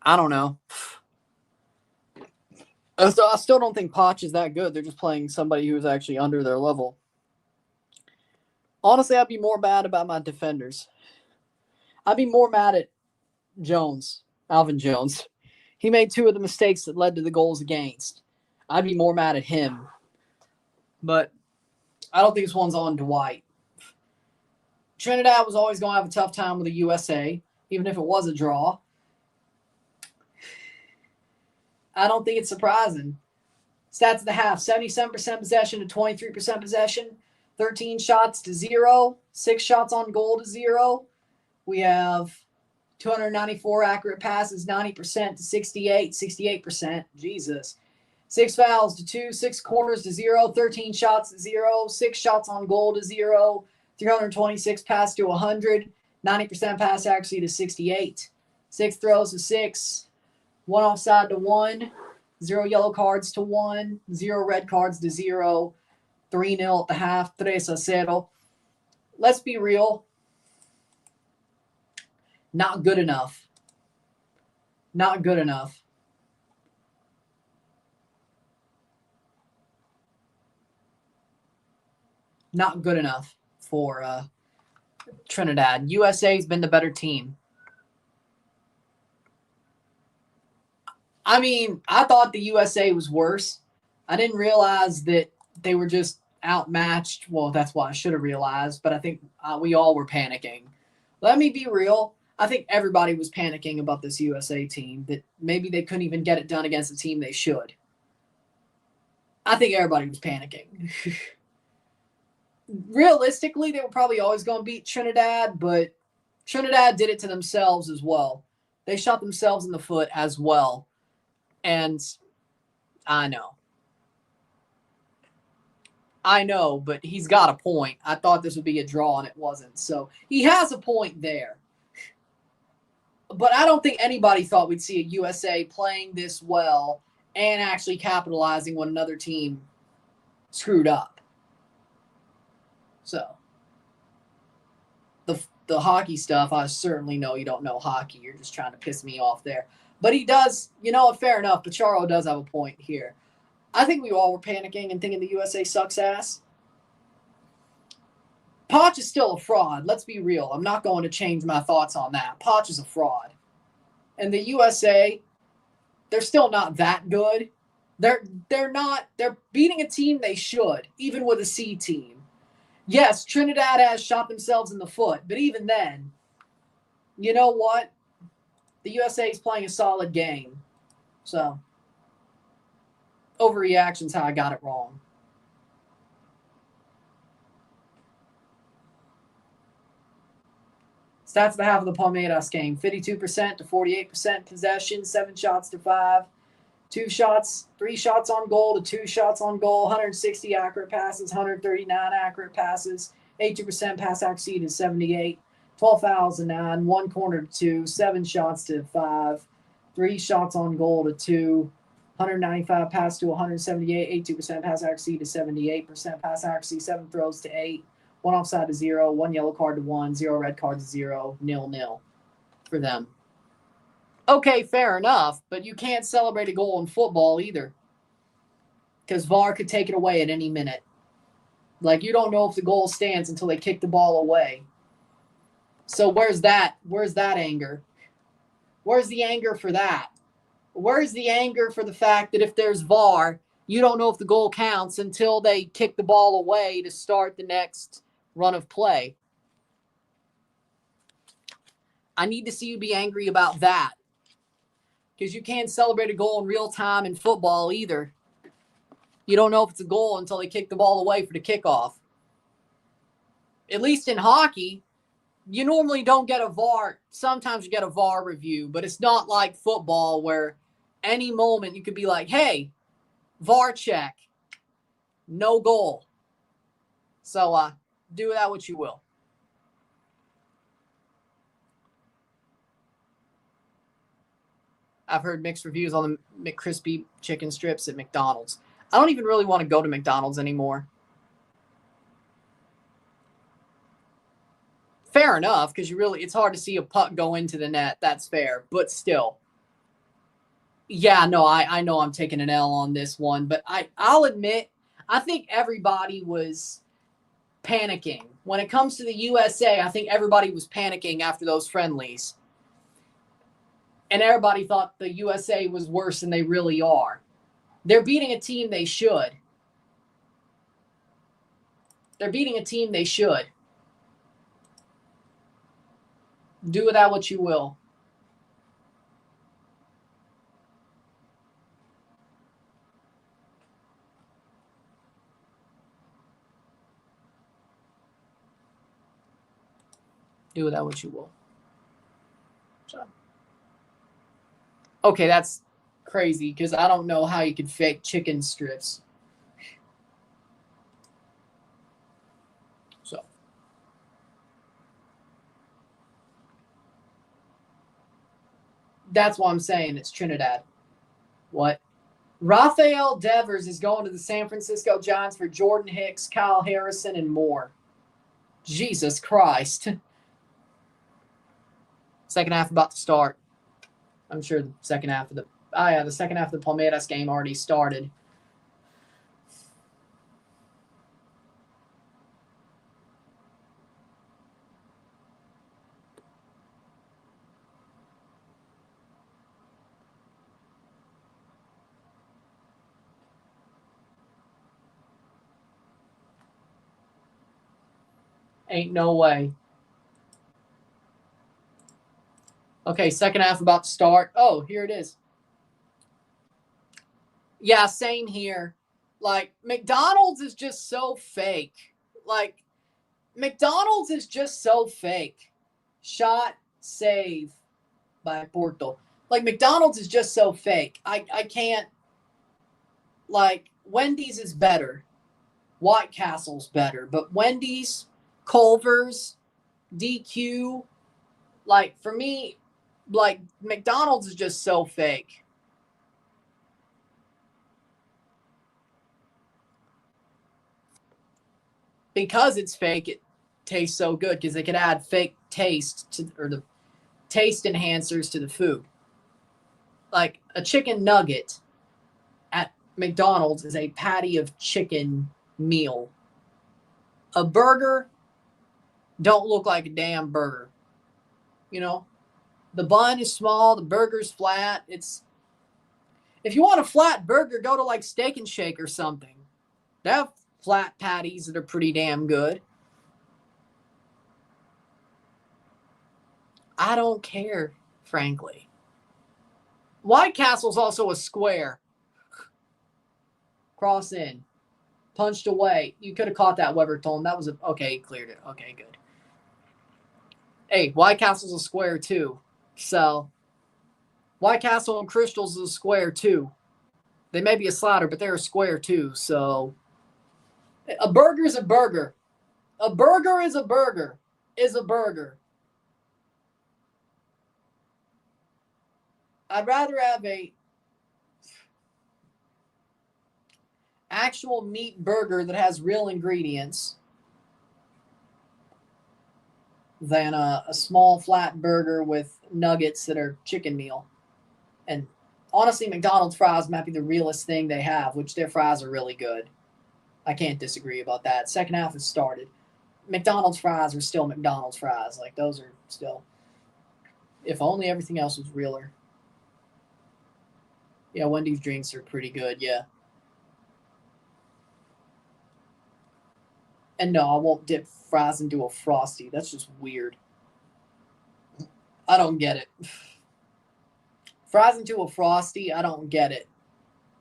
I don't know. So I still don't think Poch is that good. They're just playing somebody who's actually under their level. Honestly, I'd be more mad about my defenders. I'd be more mad at Jones, Alvin Jones. He made 2 of the mistakes that led to the goals against. I'd be more mad at him. But I don't think this one's on Dwight. Trinidad was always going to have a tough time with the USA, even if it was a draw. I don't think it's surprising. Stats at the half, 77% possession to 23% possession, 13 shots to 0, 6 shots on goal to 0. We have 294 accurate passes, 90% to 68%. Jesus. 6 fouls to 2, 6 corners to 0, 13 shots to 0, 6 shots on goal to 0, 326 pass to 100, 90% pass accuracy to 68, 6 throws to 6, 1 offside to 1, 0 yellow cards to 1, 0 red cards to 0, 3-0 at the half, 3-0. Let's be real. Not good enough. Not good enough. Not good enough for Trinidad. USA's been the better team. I mean, I thought the USA was worse. I didn't realize that they were just outmatched. Well, that's what I should have realized, but I think we all were panicking. Let me be real. I think everybody was panicking about this USA team, that maybe they couldn't even get it done against the team they should. I think everybody was panicking. Realistically, they were probably always going to beat Trinidad, but Trinidad did it to themselves as well. They shot themselves in the foot as well. And I know, but he's got a point. I thought this would be a draw, and it wasn't. So he has a point there. But I don't think anybody thought we'd see a USA playing this well and actually capitalizing when another team screwed up. So the hockey stuff, I certainly know you don't know hockey. You're just trying to piss me off there. But he does, fair enough. Pacharo does have a point here. I think we all were panicking and thinking the USA sucks ass. Poch is still a fraud. Let's be real. I'm not going to change my thoughts on that. Poch is a fraud. And the USA, they're still not that good. They're beating a team they should, even with a C team. Yes, Trinidad has shot themselves in the foot, but even then, you know what? The USA is playing a solid game. So, overreaction's how I got it wrong. Stats at the half of the Palmeiras game. 52% to 48% possession, 7 shots to 5. 3 shots on goal to 2 shots on goal, 160 accurate passes, 139 accurate passes, 82% pass accuracy to 78, 12 fouls to 9, 1 corner to 2, 7 shots to 5, 3 shots on goal to 2, 195 pass to 178, 82% pass accuracy to 78% pass accuracy, 7 throws to 8, 1 offside to 0, 1 yellow card to 1, 0 red card to 0, 0-0 for them. Okay, fair enough, but you can't celebrate a goal in football either, because VAR could take it away at any minute. Like, you don't know if the goal stands until they kick the ball away. So where's that anger? Where's the anger for that? Where's the anger for the fact that if there's VAR, you don't know if the goal counts until they kick the ball away to start the next run of play? I need to see you be angry about that. Because you can't celebrate a goal in real time in football either. You don't know if it's a goal until they kick the ball away for the kickoff. At least in hockey, you normally don't get a VAR. Sometimes you get a VAR review, but it's not like football where any moment you could be like, hey, VAR check, no goal. So do that what you will. I've heard mixed reviews on the McCrispy chicken strips at McDonald's. I don't even really want to go to McDonald's anymore. Fair enough, because it's hard to see a puck go into the net. That's fair. But still. Yeah, no, I know I'm taking an L on this one. But I'll admit, I think everybody was panicking. When it comes to the USA, I think everybody was panicking after those friendlies. And everybody thought the USA was worse than they really are. They're beating a team they should. They're beating a team they should. Do with that what you will. Do with that what you will. So. Okay, that's crazy because I don't know how you could fake chicken strips. So. That's why I'm saying it's Trinidad. What? Rafael Devers is going to the San Francisco Giants for Jordan Hicks, Kyle Harrison, and more. Jesus Christ. Second half about to start. I'm sure the second half of the Palmeiras game already started. Ain't no way. Okay, second half about to start. Oh, here it is. Yeah, same here. Like, McDonald's is just so fake. Like, McDonald's is just so fake. Shot, save by Porto. Like, McDonald's is just so fake. I can't. Like, Wendy's is better. White Castle's better. But Wendy's, Culver's, DQ, like, for me, like, McDonald's is just so fake. Because it's fake, it tastes so good because they could add fake taste to, or the taste enhancers to the food. Like a chicken nugget at McDonald's is a patty of chicken meal. A burger don't look like a damn burger. You know, the bun is small, the burger's flat. If you want a flat burger, go to like Steak and Shake or something. They have flat patties that are pretty damn good. I don't care, frankly. White Castle's also a square. Cross in. Punched away. You could have caught that, Weberton. That was okay, he cleared it. Okay, good. Hey, White Castle's a square too. So, White Castle and Crystal's is a square too. They may be a slider, but they're a square too. So, a burger is a burger. A burger is a burger. Is a burger. I'd rather have a actual meat burger that has real ingredients than a small flat burger with nuggets that are chicken meal. And honestly, McDonald's fries might be the realest thing they have, which their fries are really good. I can't disagree about that. Second half has started. McDonald's fries are still McDonald's fries. Like, those are still, if only everything else was realer. Yeah, Wendy's drinks are pretty good, yeah. And no, I won't dip fries into a Frosty. That's just weird. I don't get it. Fries into a Frosty, I don't get it.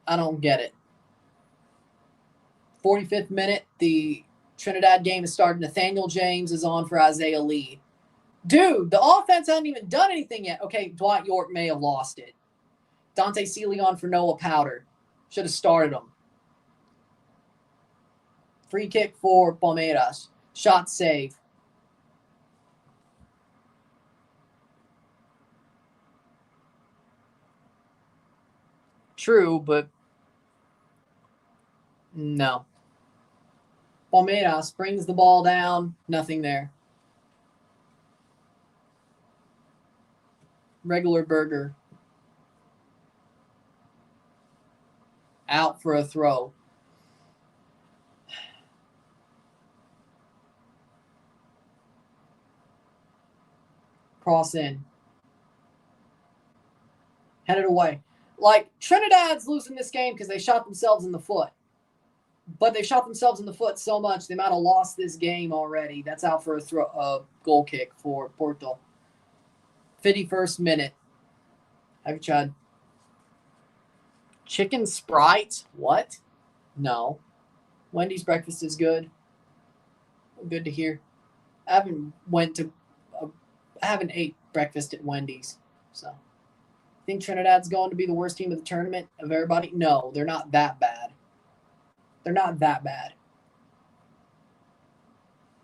I don't get it. 45th minute, the Trinidad game is starting. Nathaniel James is on for Isaiah Lee. Dude, the offense hasn't even done anything yet. Okay, Dwight York may have lost it. Dante Seeley on for Noah Powder. Should have started him. Free kick for Palmeiras. Shot save. True, but no. Palmeiras brings the ball down. Nothing there. Regular burger. Out for a throw. Cross in. Headed away. Like, Trinidad's losing this game because they shot themselves in the foot. But they shot themselves in the foot so much they might have lost this game already. That's out for a goal kick for Porto. 51st minute. Have you tried chicken Sprite? What? No. Wendy's breakfast is good. Good to hear. I haven't ate breakfast at Wendy's. So, I think Trinidad's going to be the worst team of the tournament of everybody. No, they're not that bad. They're not that bad.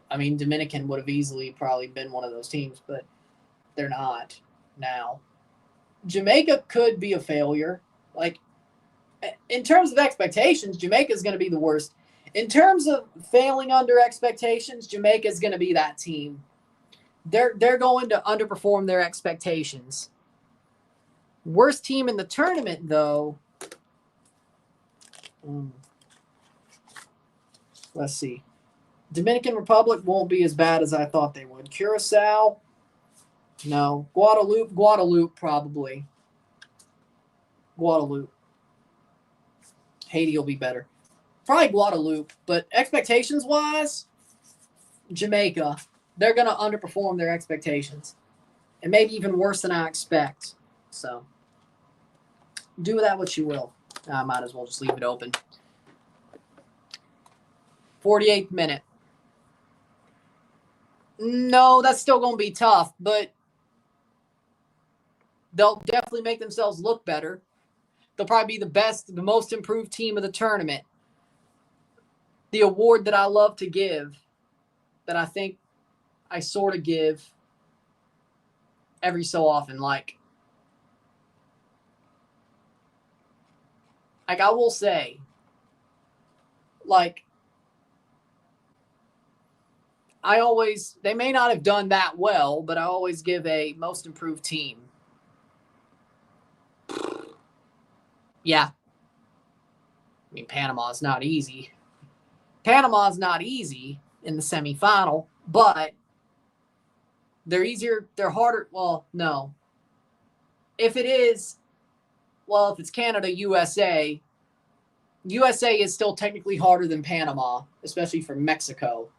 I mean, Dominican would have easily probably been one of those teams, but they're not now. Jamaica could be a failure. Like, in terms of expectations, Jamaica's going to be the worst. In terms of failing under expectations, Jamaica's going to be that team. They're going to underperform their expectations. Worst team in the tournament, though. Let's see. Dominican Republic won't be as bad as I thought they would. Curacao, no. Guadeloupe probably. Guadeloupe. Haiti will be better. Probably Guadeloupe, but expectations-wise, Jamaica, they're going to underperform their expectations. And maybe even worse than I expect. So, do with that what you will. I might as well just leave it open. 48th minute. No, that's still going to be tough, but they'll definitely make themselves look better. They'll probably be the most improved team of the tournament. The award that I love to give, that I think I sort of give every so often, like I will say, like, they may not have done that well, but I always give a most improved team. Yeah. I mean, Panama's not easy. Panama's not easy in the semifinal, but they're easier. They're harder. Well, no. If it's Canada, USA is still technically harder than Panama, especially for Mexico.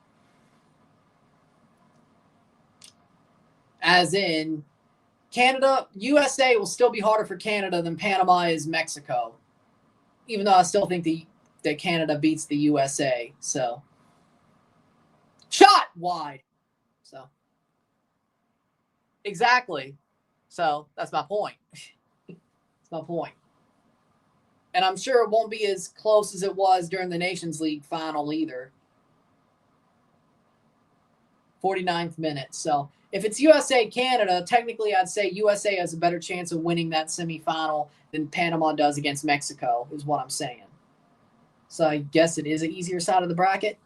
As in, USA will still be harder for Canada than Panama is Mexico. Even though I still think that Canada beats the USA. So, shot wide. So, exactly. So, that's my point. That's my point. And I'm sure it won't be as close as it was during the Nations League final either. 49th minute. So, if it's USA-Canada, technically I'd say USA has a better chance of winning that semifinal than Panama does against Mexico, is what I'm saying. So I guess it is an easier side of the bracket.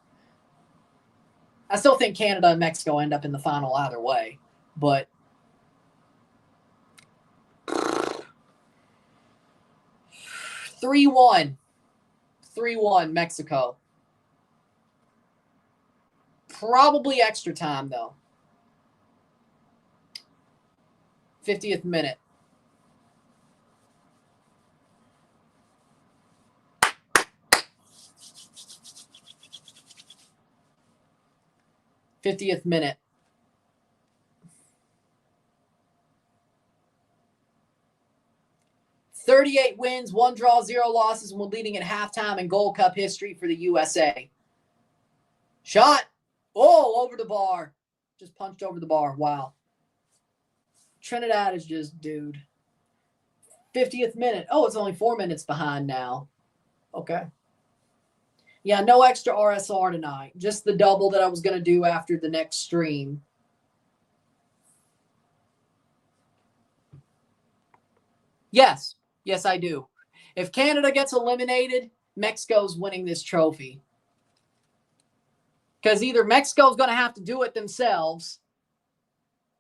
I still think Canada and Mexico end up in the final either way. But 3-1. 3-1 Mexico. Probably extra time, though. 50th minute. '50th minute. $38 wins, 1 draw, 0 losses, and we're leading at halftime in Gold Cup history for the USA. Shot. Oh, over the bar. Just punched over the bar. Wow. Trinidad is just, dude. 50th minute. Oh, it's only 4 minutes behind now. Okay. Yeah, no extra RSR tonight. Just the double that I was going to do after the next stream. Yes. Yes, I do. If Canada gets eliminated, Mexico's winning this trophy. Because either Mexico's going to have to do it themselves,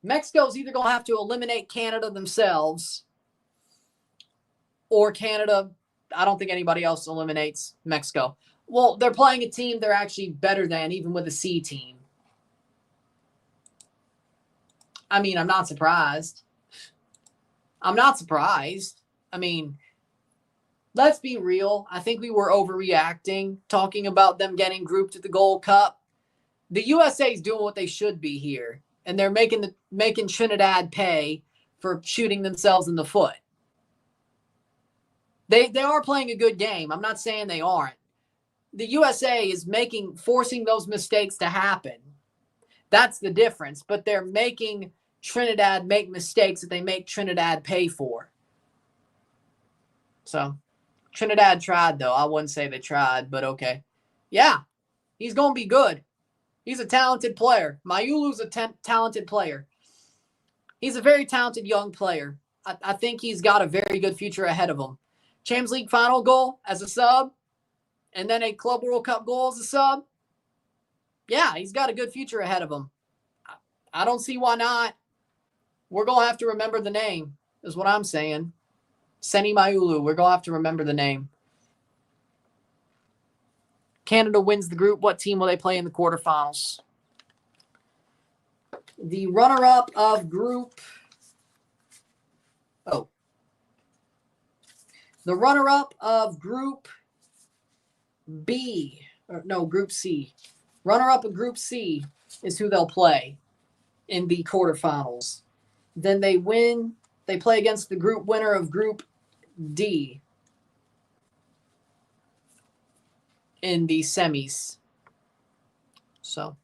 Mexico's either going to have to eliminate Canada themselves, or Canada, I don't think anybody else eliminates Mexico. Well, they're playing a team they're actually better than, even with a C team. I mean, I'm not surprised. I'm not surprised. I mean, let's be real. I think we were overreacting, talking about them getting grouped at the Gold Cup. The USA is doing what they should be here, and they're making Trinidad pay for shooting themselves in the foot. They are playing a good game. I'm not saying they aren't. The USA is forcing those mistakes to happen. That's the difference. But they're making Trinidad make mistakes that they make Trinidad pay for. So Trinidad tried, though. I wouldn't say they tried, but okay. Yeah, he's going to be good. He's a talented player. Mayulu's a talented player. He's a very talented young player. I think he's got a very good future ahead of him. Champions League final goal as a sub, and then a Club World Cup goal as a sub. Yeah, he's got a good future ahead of him. I don't see why not. We're going to have to remember the name, is what I'm saying. Seni Mayulu, we're going to have to remember the name. Canada wins the group. What team will they play in the quarterfinals? The runner-up of Group... The runner-up of Group B, Group C. Runner-up of Group C is who they'll play in the quarterfinals. Then they play against the group winner of Group D in the semis. So,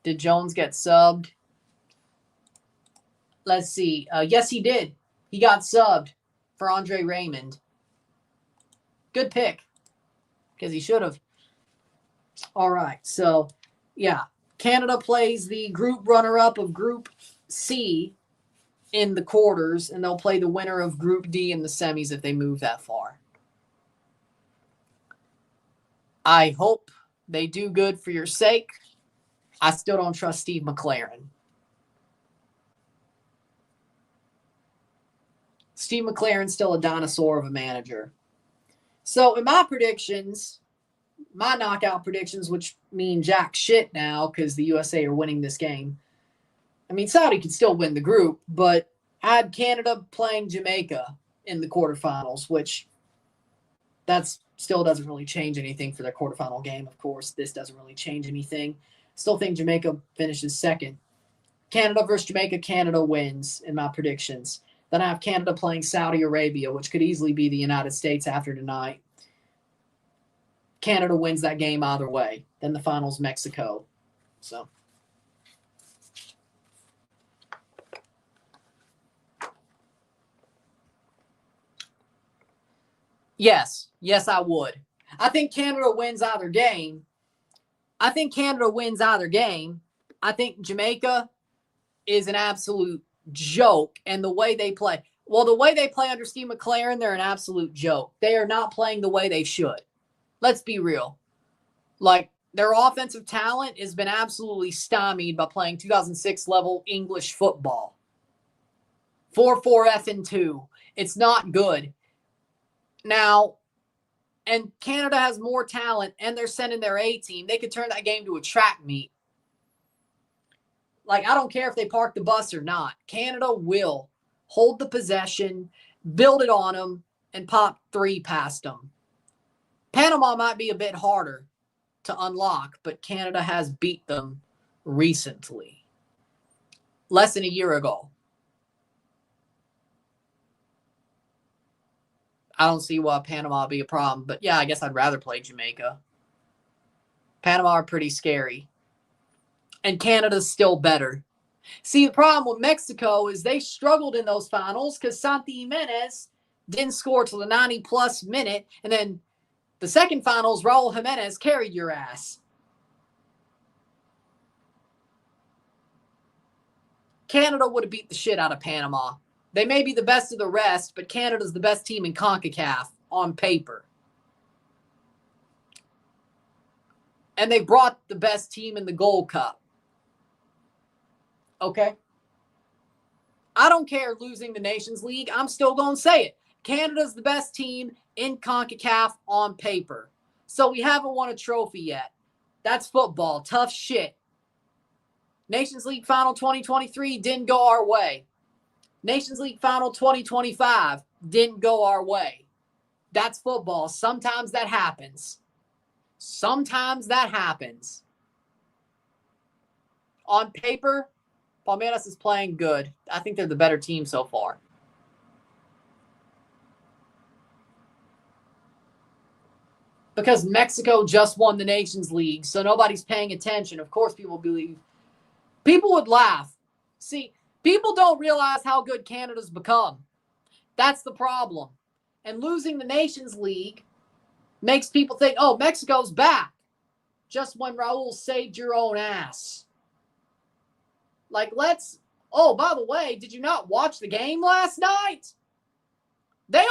did Jones get subbed? Let's see. Yes, he did. He got subbed for Andre Raymond. Good pick, because he should have. All right, so, yeah. Canada plays the group runner-up of Group C in the quarters, and they'll play the winner of Group D in the semis if they move that far. I hope they do good for your sake. I still don't trust Steve McLaren. Steve McLaren's still a dinosaur of a manager. So in my predictions, my knockout predictions, which mean jack shit now because the USA are winning this game. I mean, Saudi could still win the group, but I had Canada playing Jamaica in the quarterfinals, which that still doesn't really change anything for their quarterfinal game. Of course, this doesn't really change anything. Still think Jamaica finishes second. Canada versus Jamaica, Canada wins in my predictions. Then I have Canada playing Saudi Arabia, which could easily be the United States after tonight. Canada wins that game either way. Then the finals, Mexico. So, yes, I would. I think Canada wins either game. I think Jamaica is an absolute joke, and the way they play. Well, the way they play under Steve McLaren, they're an absolute joke. They are not playing the way they should. Let's be real. Like, their offensive talent has been absolutely stymied by playing 2006 level English football. 4-4-2. It's not good. Now, and Canada has more talent, and they're sending their A team. They could turn that game to a track meet. Like, I don't care if they park the bus or not. Canada will hold the possession, build it on them, and pop 3 past them. Panama might be a bit harder to unlock, but Canada has beat them recently. Less than a year ago. I don't see why Panama would be a problem, but yeah, I guess I'd rather play Jamaica. Panama are pretty scary. And Canada's still better. See, the problem with Mexico is they struggled in those finals because Santi Jimenez didn't score till the 90-plus minute, and then the second finals, Raul Jimenez carried your ass. Canada would have beat the shit out of Panama. They may be the best of the rest, but Canada's the best team in CONCACAF on paper. And they brought the best team in the Gold Cup. Okay? I don't care losing the Nations League. I'm still going to say it. Canada's the best team in CONCACAF on paper. So we haven't won a trophy yet. That's football. Tough shit. Nations League Final 2023 didn't go our way. Nations League Final 2025 didn't go our way. That's football. Sometimes that happens. Sometimes that happens. On paper, Palmeiras is playing good. I think they're the better team so far. Because Mexico just won the Nations League, so nobody's paying attention. Of course, people believe. People would laugh. See, people don't realize how good Canada's become. That's the problem. And losing the Nations League makes people think, oh, Mexico's back. Just when Raul saved your own ass. Like, oh, by the way, did you not watch the game last night? They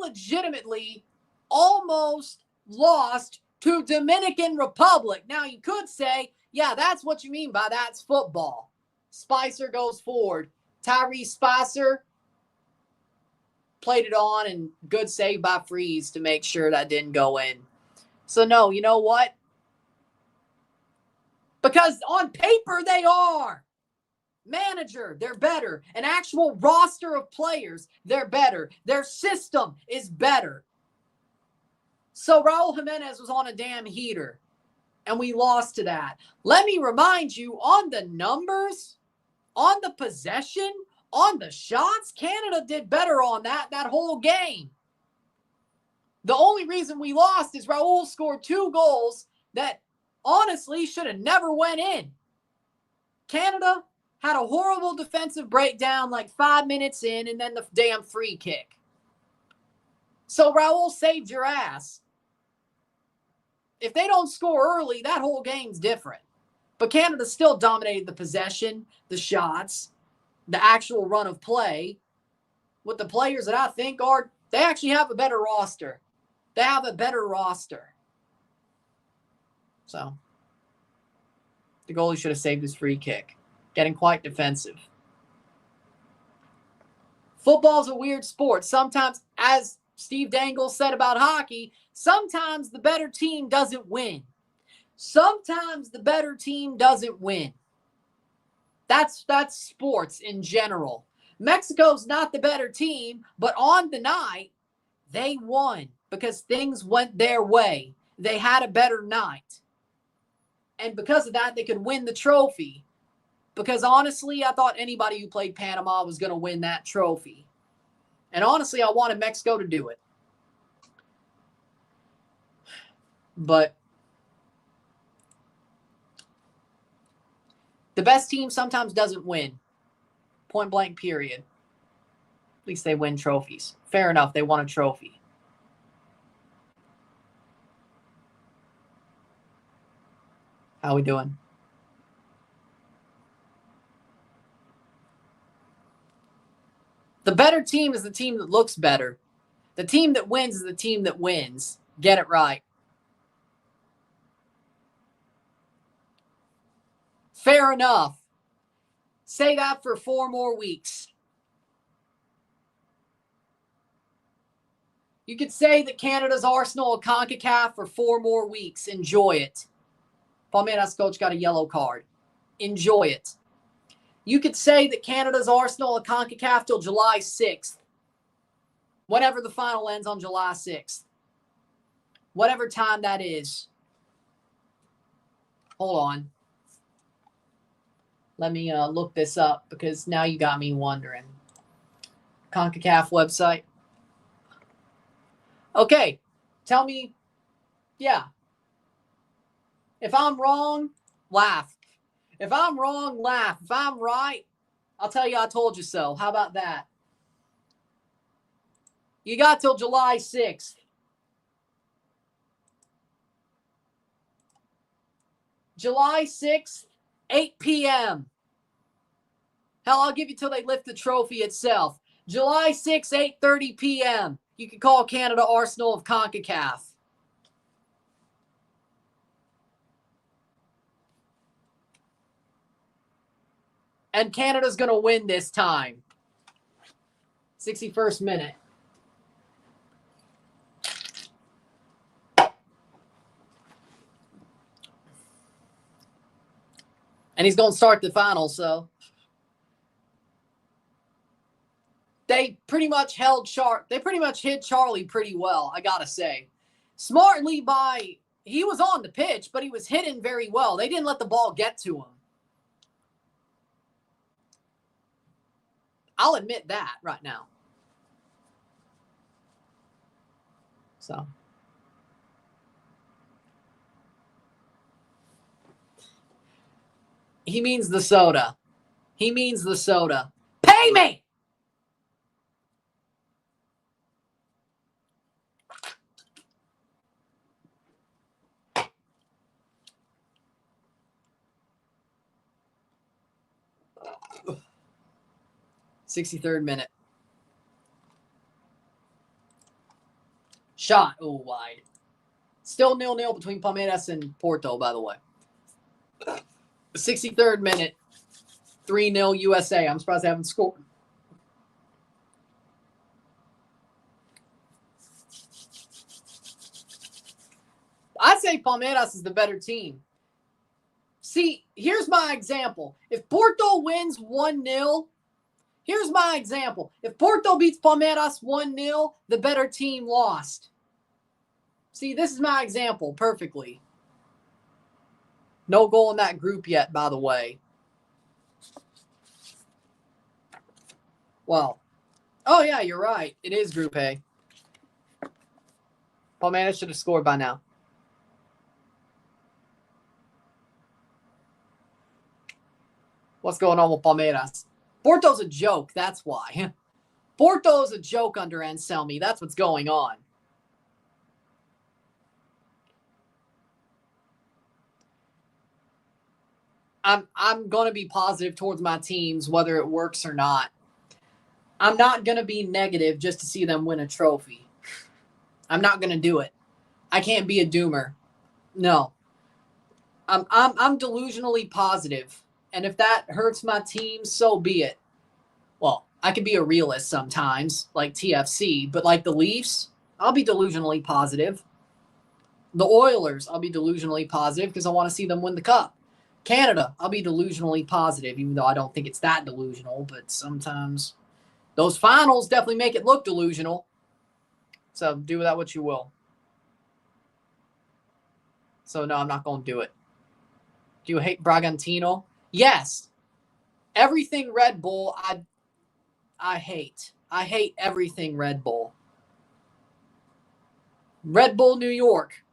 legitimately almost lost to Dominican Republic. Now, you could say, yeah, that's what you mean by that's football. Spicer goes forward. Tyrese Spicer played it on, and good save by Freeze to make sure that didn't go in. So, no, you know what? Because on paper, they are. Manager, they're better. An actual roster of players, they're better. Their system is better. So Raul Jimenez was on a damn heater, and we lost to that. Let me remind you, on the numbers, on the possession, on the shots, Canada did better on that whole game. The only reason we lost is Raul scored 2 goals that honestly should have never went in. Canada had a horrible defensive breakdown like 5 minutes in, and then the damn free kick. So Raul saved your ass. If they don't score early, that whole game's different. But Canada still dominated the possession, the shots, the actual run of play with the players that I think they actually have a better roster. They have a better roster. So the goalie should have saved his free kick. Getting quite defensive. Football's a weird sport. Sometimes, as Steve Dangle said about hockey, sometimes the better team doesn't win. Sometimes the better team doesn't win. That's sports in general. Mexico's not the better team, but on the night, they won because things went their way. They had a better night. And because of that, they could win the trophy. Because honestly, I thought anybody who played Panama was going to win that trophy. And honestly, I wanted Mexico to do it. But the best team sometimes doesn't win. Point blank, period. At least they win trophies. Fair enough, they won a trophy. How we doing? The better team is the team that looks better. The team that wins is the team that wins. Get it right. Fair enough. Say that for 4 more weeks. You could say that Canada's Arsenal of CONCACAF for 4 more weeks. Enjoy it. Palmeiras coach got a yellow card. Enjoy it. You could say that Canada's Arsenal of CONCACAF till July 6th. Whenever the final ends on July 6th. Whatever time that is. Hold on. Let me look this up because now you got me wondering. CONCACAF website. Okay. Tell me. Yeah. If I'm wrong, laugh. If I'm wrong, laugh. If I'm right, I'll tell you I told you so. How about that? You got till July 6th. July 6th, 8 p.m. Hell, I'll give you till they lift the trophy itself. July 6th, 8:30 p.m. You can call Canada Arsenal of CONCACAF. And Canada's going to win this time. 61st minute. And he's going to start the final, so. They pretty much hid Charlie pretty well, I got to say. Smartly he was on the pitch, but he was hidden very well. They didn't let the ball get to him. I'll admit that right now. So. He means the soda. He means the soda. Pay me! Ugh. 63rd minute. Shot. Oh, wide. Still 0-0 between Palmeiras and Porto, by the way. 63rd minute. 3-0 USA. I'm surprised they haven't scored. I'd say Palmeiras is the better team. See, here's my example. If Porto wins 1-0, here's my example. If Porto beats Palmeiras 1-0, the better team lost. See, this is my example perfectly. No goal in that group yet, by the way. Well, oh yeah, you're right. It is Group A. Palmeiras should have scored by now. What's going on with Palmeiras? Porto's a joke, that's why. Porto's a joke under Anselmi. That's what's going on. I'm going to be positive towards my teams, whether it works or not. I'm not going to be negative just to see them win a trophy. I'm not going to do it. I can't be a doomer. No. I'm delusionally positive. And if that hurts my team, so be it. Well, I could be a realist sometimes, like TFC, but like the Leafs, I'll be delusionally positive. The Oilers, I'll be delusionally positive because I want to see them win the cup. Canada, I'll be delusionally positive, even though I don't think it's that delusional, but sometimes those finals definitely make it look delusional. So do with that what you will. So no, I'm not going to do it. Do you hate Bragantino? Yes. Everything Red Bull, I hate. I hate everything Red Bull. Red Bull New York,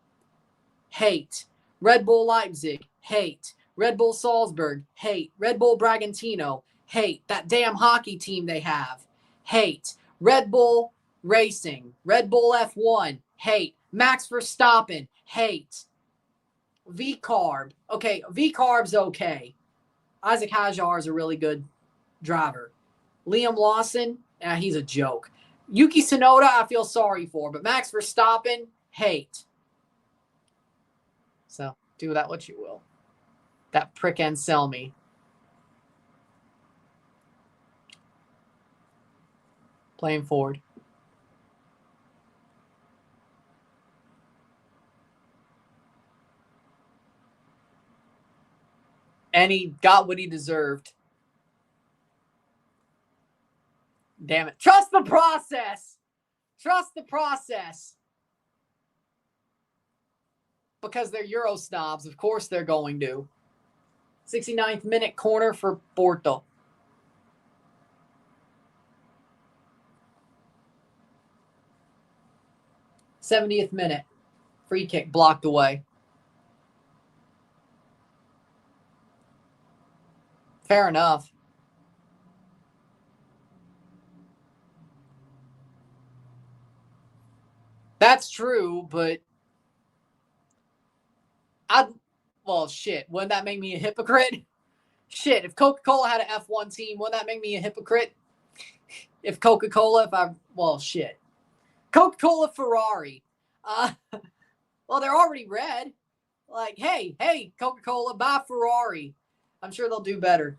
hate. Red Bull Leipzig, hate. Red Bull Salzburg, hate. Red Bull Bragantino, hate. That damn hockey team they have, hate. Red Bull Racing, Red Bull F1, hate. Max Verstappen, hate. V-Carb, okay, V-Carb's okay. Isaac Hajar is a really good driver. Liam Lawson, he's a joke. Yuki Tsunoda, I feel sorry for, but Max Verstappen, hate. So do that what you will. That prick Anselmi. Playing forward. And he got what he deserved. Damn it. Trust the process. Trust the process. Because they're Euro snobs. Of course they're going to. 69th minute corner for Porto. '70th minute. Free kick blocked away. Fair enough. That's true, but well, shit. Wouldn't that make me a hypocrite? Shit, if Coca-Cola had an F1 team, wouldn't that make me a hypocrite? If Coca-Cola, shit. Coca-Cola Ferrari. Well, they're already red. Like, hey, Coca-Cola, buy Ferrari. I'm sure they'll do better.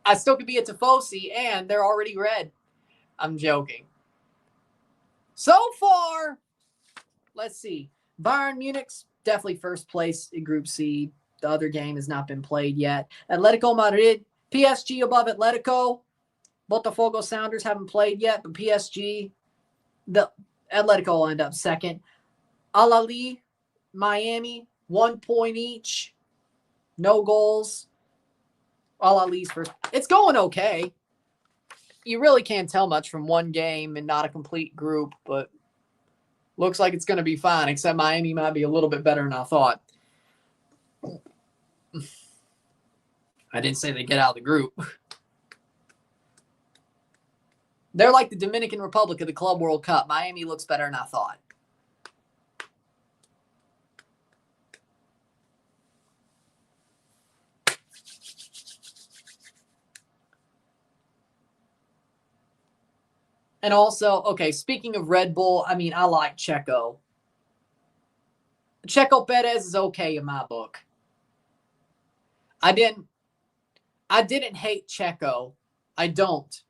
I still could be a Tifosi, and they're already red. I'm joking. So far, let's see. Bayern Munich's definitely first place in Group C. The other game has not been played yet. Atletico Madrid, PSG above Atletico. Botafogo Sounders haven't played yet, but PSG, the Atletico will end up second. Al Ahly, Miami, 1 point each. No goals. Al Ahly's first. It's going okay. You really can't tell much from one game and not a complete group, but looks like it's going to be fine, except Miami might be a little bit better than I thought. I didn't say they get out of the group. They're like the Dominican Republic of the Club World Cup. Miami looks better than I thought. And also, okay, speaking of Red Bull, I mean, I like Checo. Checo Perez is okay in my book. I didn't hate Checo. I don't.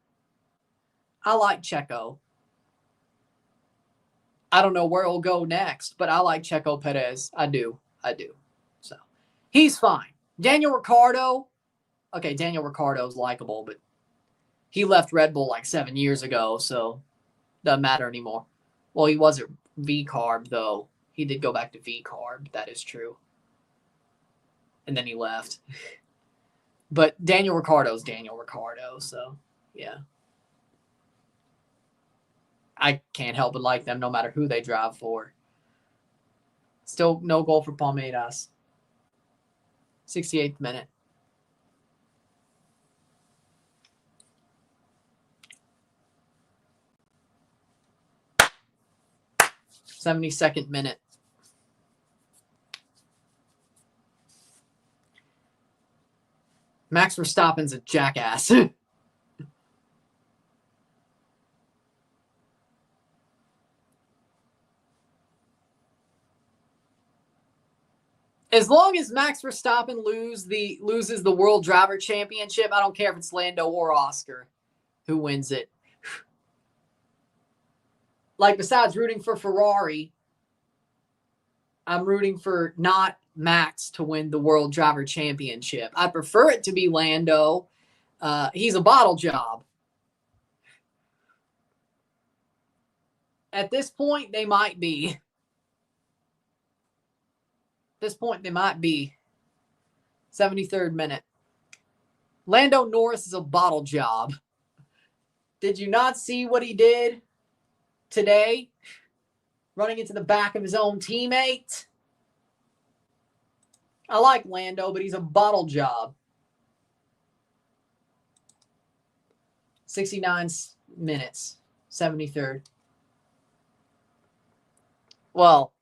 I like Checo. I don't know where he'll go next, but I like Checo Perez. I do. So he's fine. Daniel Ricciardo. Okay, Daniel Ricciardo's likable, but he left Red Bull like 7 years ago, so doesn't matter anymore. Well, he wasn't V-carb, though. He did go back to V-carb. That is true. And then he left. But Daniel Ricciardo's Daniel Ricciardo, so yeah. I can't help but like them no matter who they drive for. Still no goal for Palmeiras. 68th minute. '72nd minute. Max Verstappen's a jackass. As long as Max Verstappen loses the World Driver Championship, I don't care if it's Lando or Oscar who wins it. Like, besides rooting for Ferrari, I'm rooting for not Max to win the World Driver Championship. I prefer it to be Lando. He's a bottle job. At this point, they might be. At this point, they might be. 73rd minute. Lando Norris is a bottle job. Did you not see what he did today? Running into the back of his own teammate. I like Lando, but he's a bottle job. 69 minutes. 73rd. Well,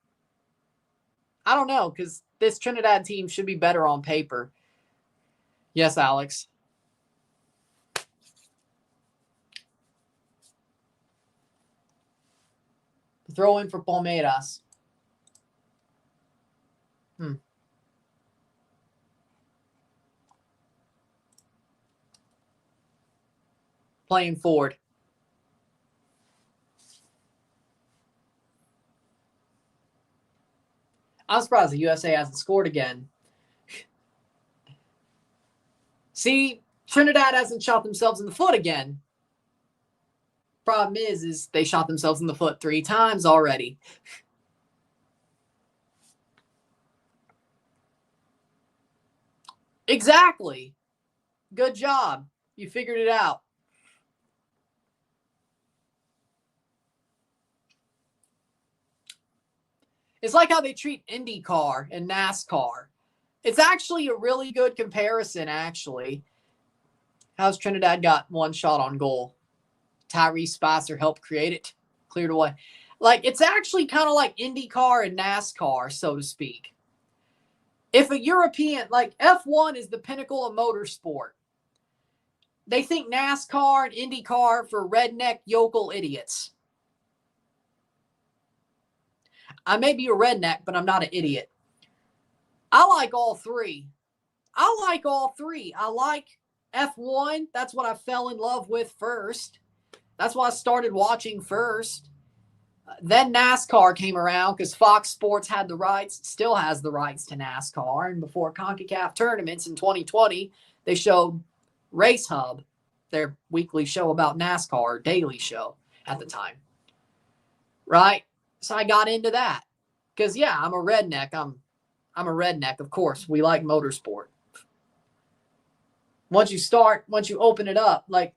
I don't know, because this Trinidad team should be better on paper. Yes, Alex. Throw in for Palmeiras. Playing forward. I'm surprised the USA hasn't scored again. See, Trinidad hasn't shot themselves in the foot again. Problem is they shot themselves in the foot 3 times already. Exactly. Good job. You figured it out. It's like how they treat IndyCar and NASCAR. It's actually a really good comparison, actually. How's Trinidad got 1 shot on goal? Tyrese Spicer helped create it. Cleared away. Like, it's actually kind of like IndyCar and NASCAR, so to speak. If a European, like F1 is the pinnacle of motorsport. They think NASCAR and IndyCar for redneck yokel idiots. I may be a redneck, but I'm not an idiot. I like all 3. I like F1, that's what I fell in love with first. That's what I started watching first. Then NASCAR came around because Fox Sports had the rights, still has the rights to NASCAR. And before CONCACAF tournaments in 2020, they showed Race Hub, their weekly show about NASCAR, daily show at the time. Right? So I got into that. Because, yeah, I'm a redneck. I'm a redneck, of course. We like motorsport. Once you open it up, like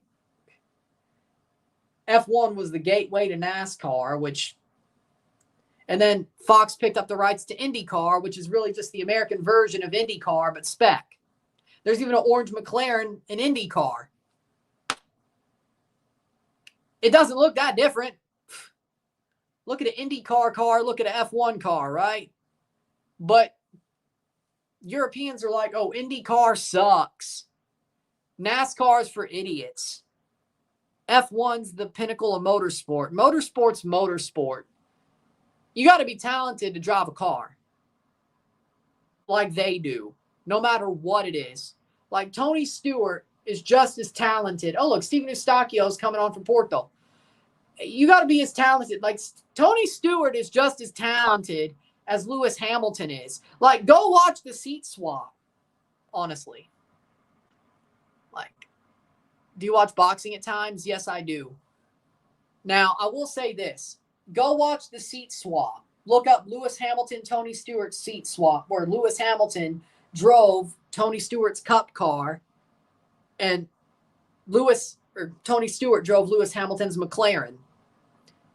F1 was the gateway to NASCAR, and then Fox picked up the rights to IndyCar, which is really just the American version of IndyCar, but spec. There's even an orange McLaren in IndyCar. It doesn't look that different. Look at an IndyCar car, look at an F1 car, right? But Europeans are like, oh, IndyCar sucks. NASCAR's for idiots. F1's the pinnacle of motorsport. Motorsport's motorsport. You got to be talented to drive a car. Like they do. No matter what it is. Like Tony Stewart is just as talented. Oh, look, Steven Eustachio's coming on from Porto. You got to be as talented. Like Tony Stewart is just as talented as Lewis Hamilton is. Like, go watch the seat swap. Honestly. Like, do you watch boxing at times? Yes, I do. Now, I will say this. Go watch the seat swap. Look up Lewis Hamilton, Tony Stewart's seat swap, where Lewis Hamilton drove Tony Stewart's Cup car, and Tony Stewart drove Lewis Hamilton's McLaren,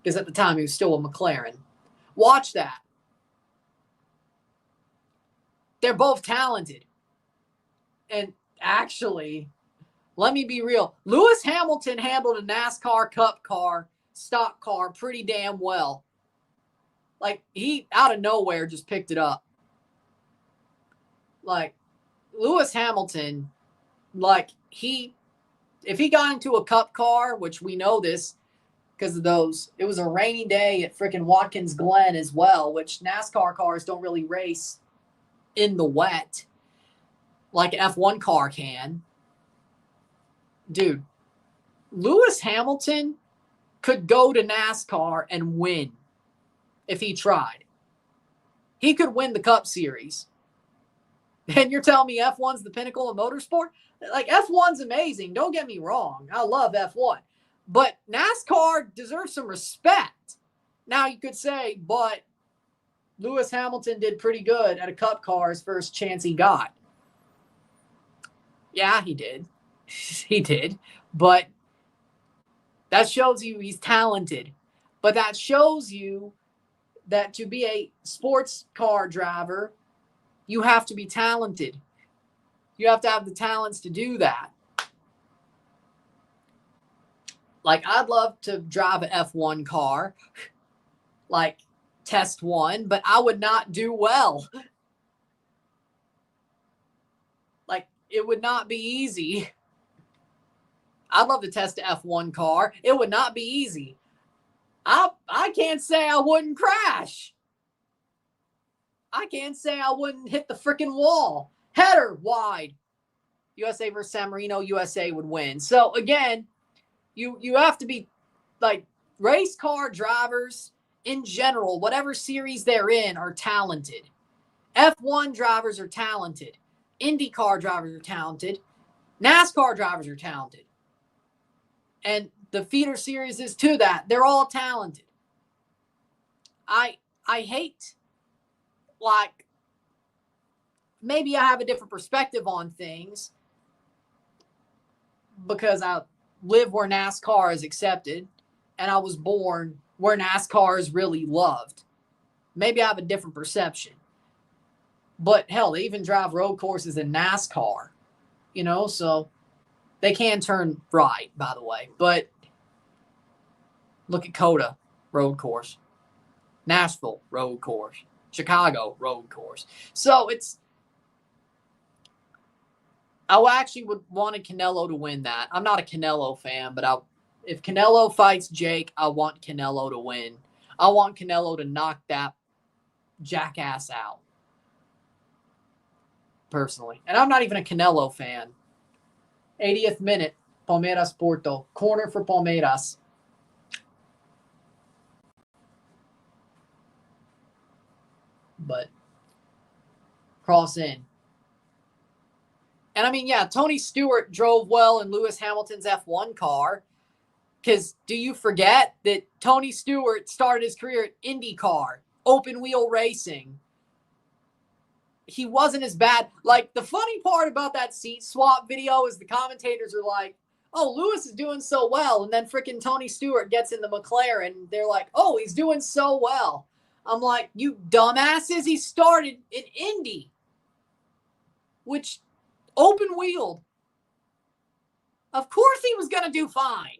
because at the time he was still a McLaren. Watch that. They're both talented. And actually, let me be real. Lewis Hamilton handled a NASCAR Cup car, stock car, pretty damn well. Like, he, out of nowhere, just picked it up. Like, Lewis Hamilton, like, if he got into a Cup car, which we know this because of those, it was a rainy day at frickin' Watkins Glen as well, which NASCAR cars don't really race in the wet like an F1 car can. Dude, Lewis Hamilton could go to NASCAR and win if he tried. He could win the Cup Series. And you're telling me F1's the pinnacle of motorsport? Like, F1's amazing. Don't get me wrong. I love F1. But NASCAR deserves some respect. Now, you could say, but Lewis Hamilton did pretty good at a Cup car his first chance he got. Yeah, he did. He did. But that shows you he's talented. But that shows you that to be a sports car driver, you have to be talented. You have to have the talents to do that. Like, I'd love to drive an F1 car, like test one, but I would not do well. Like, it would not be easy. I'd love to test an F1 car. It would not be easy. I can't say I wouldn't crash. I can't say I wouldn't hit the freaking wall. Header wide. USA versus San Marino, USA would win. So, again, you have to be, like, race car drivers in general, whatever series they're in, are talented. F1 drivers are talented. IndyCar drivers are talented. NASCAR drivers are talented. And the feeder series is to that. They're all talented. I hate, like, maybe I have a different perspective on things because I live where NASCAR is accepted and I was born where NASCAR is really loved. Maybe I have a different perception. But hell, they even drive road courses in NASCAR, so they can turn right, by the way. But look at COTA road course, Nashville road course, Chicago road course. So I actually would want a Canelo to win that. I'm not a Canelo fan, but if Canelo fights Jake, I want Canelo to win. I want Canelo to knock that jackass out. Personally. And I'm not even a Canelo fan. 80th minute, Palmeiras Porto. Corner for Palmeiras. But cross in. And I mean, yeah, Tony Stewart drove well in Lewis Hamilton's F1 car. Because do you forget that Tony Stewart started his career at IndyCar, open wheel racing? He wasn't as bad. Like, the funny part about that seat swap video is the commentators are like, oh, Lewis is doing so well. And then freaking Tony Stewart gets in the McLaren. They're like, oh, he's doing so well. I'm like, you dumbasses, he started in Indy, which open-wheeled. Of course he was going to do fine.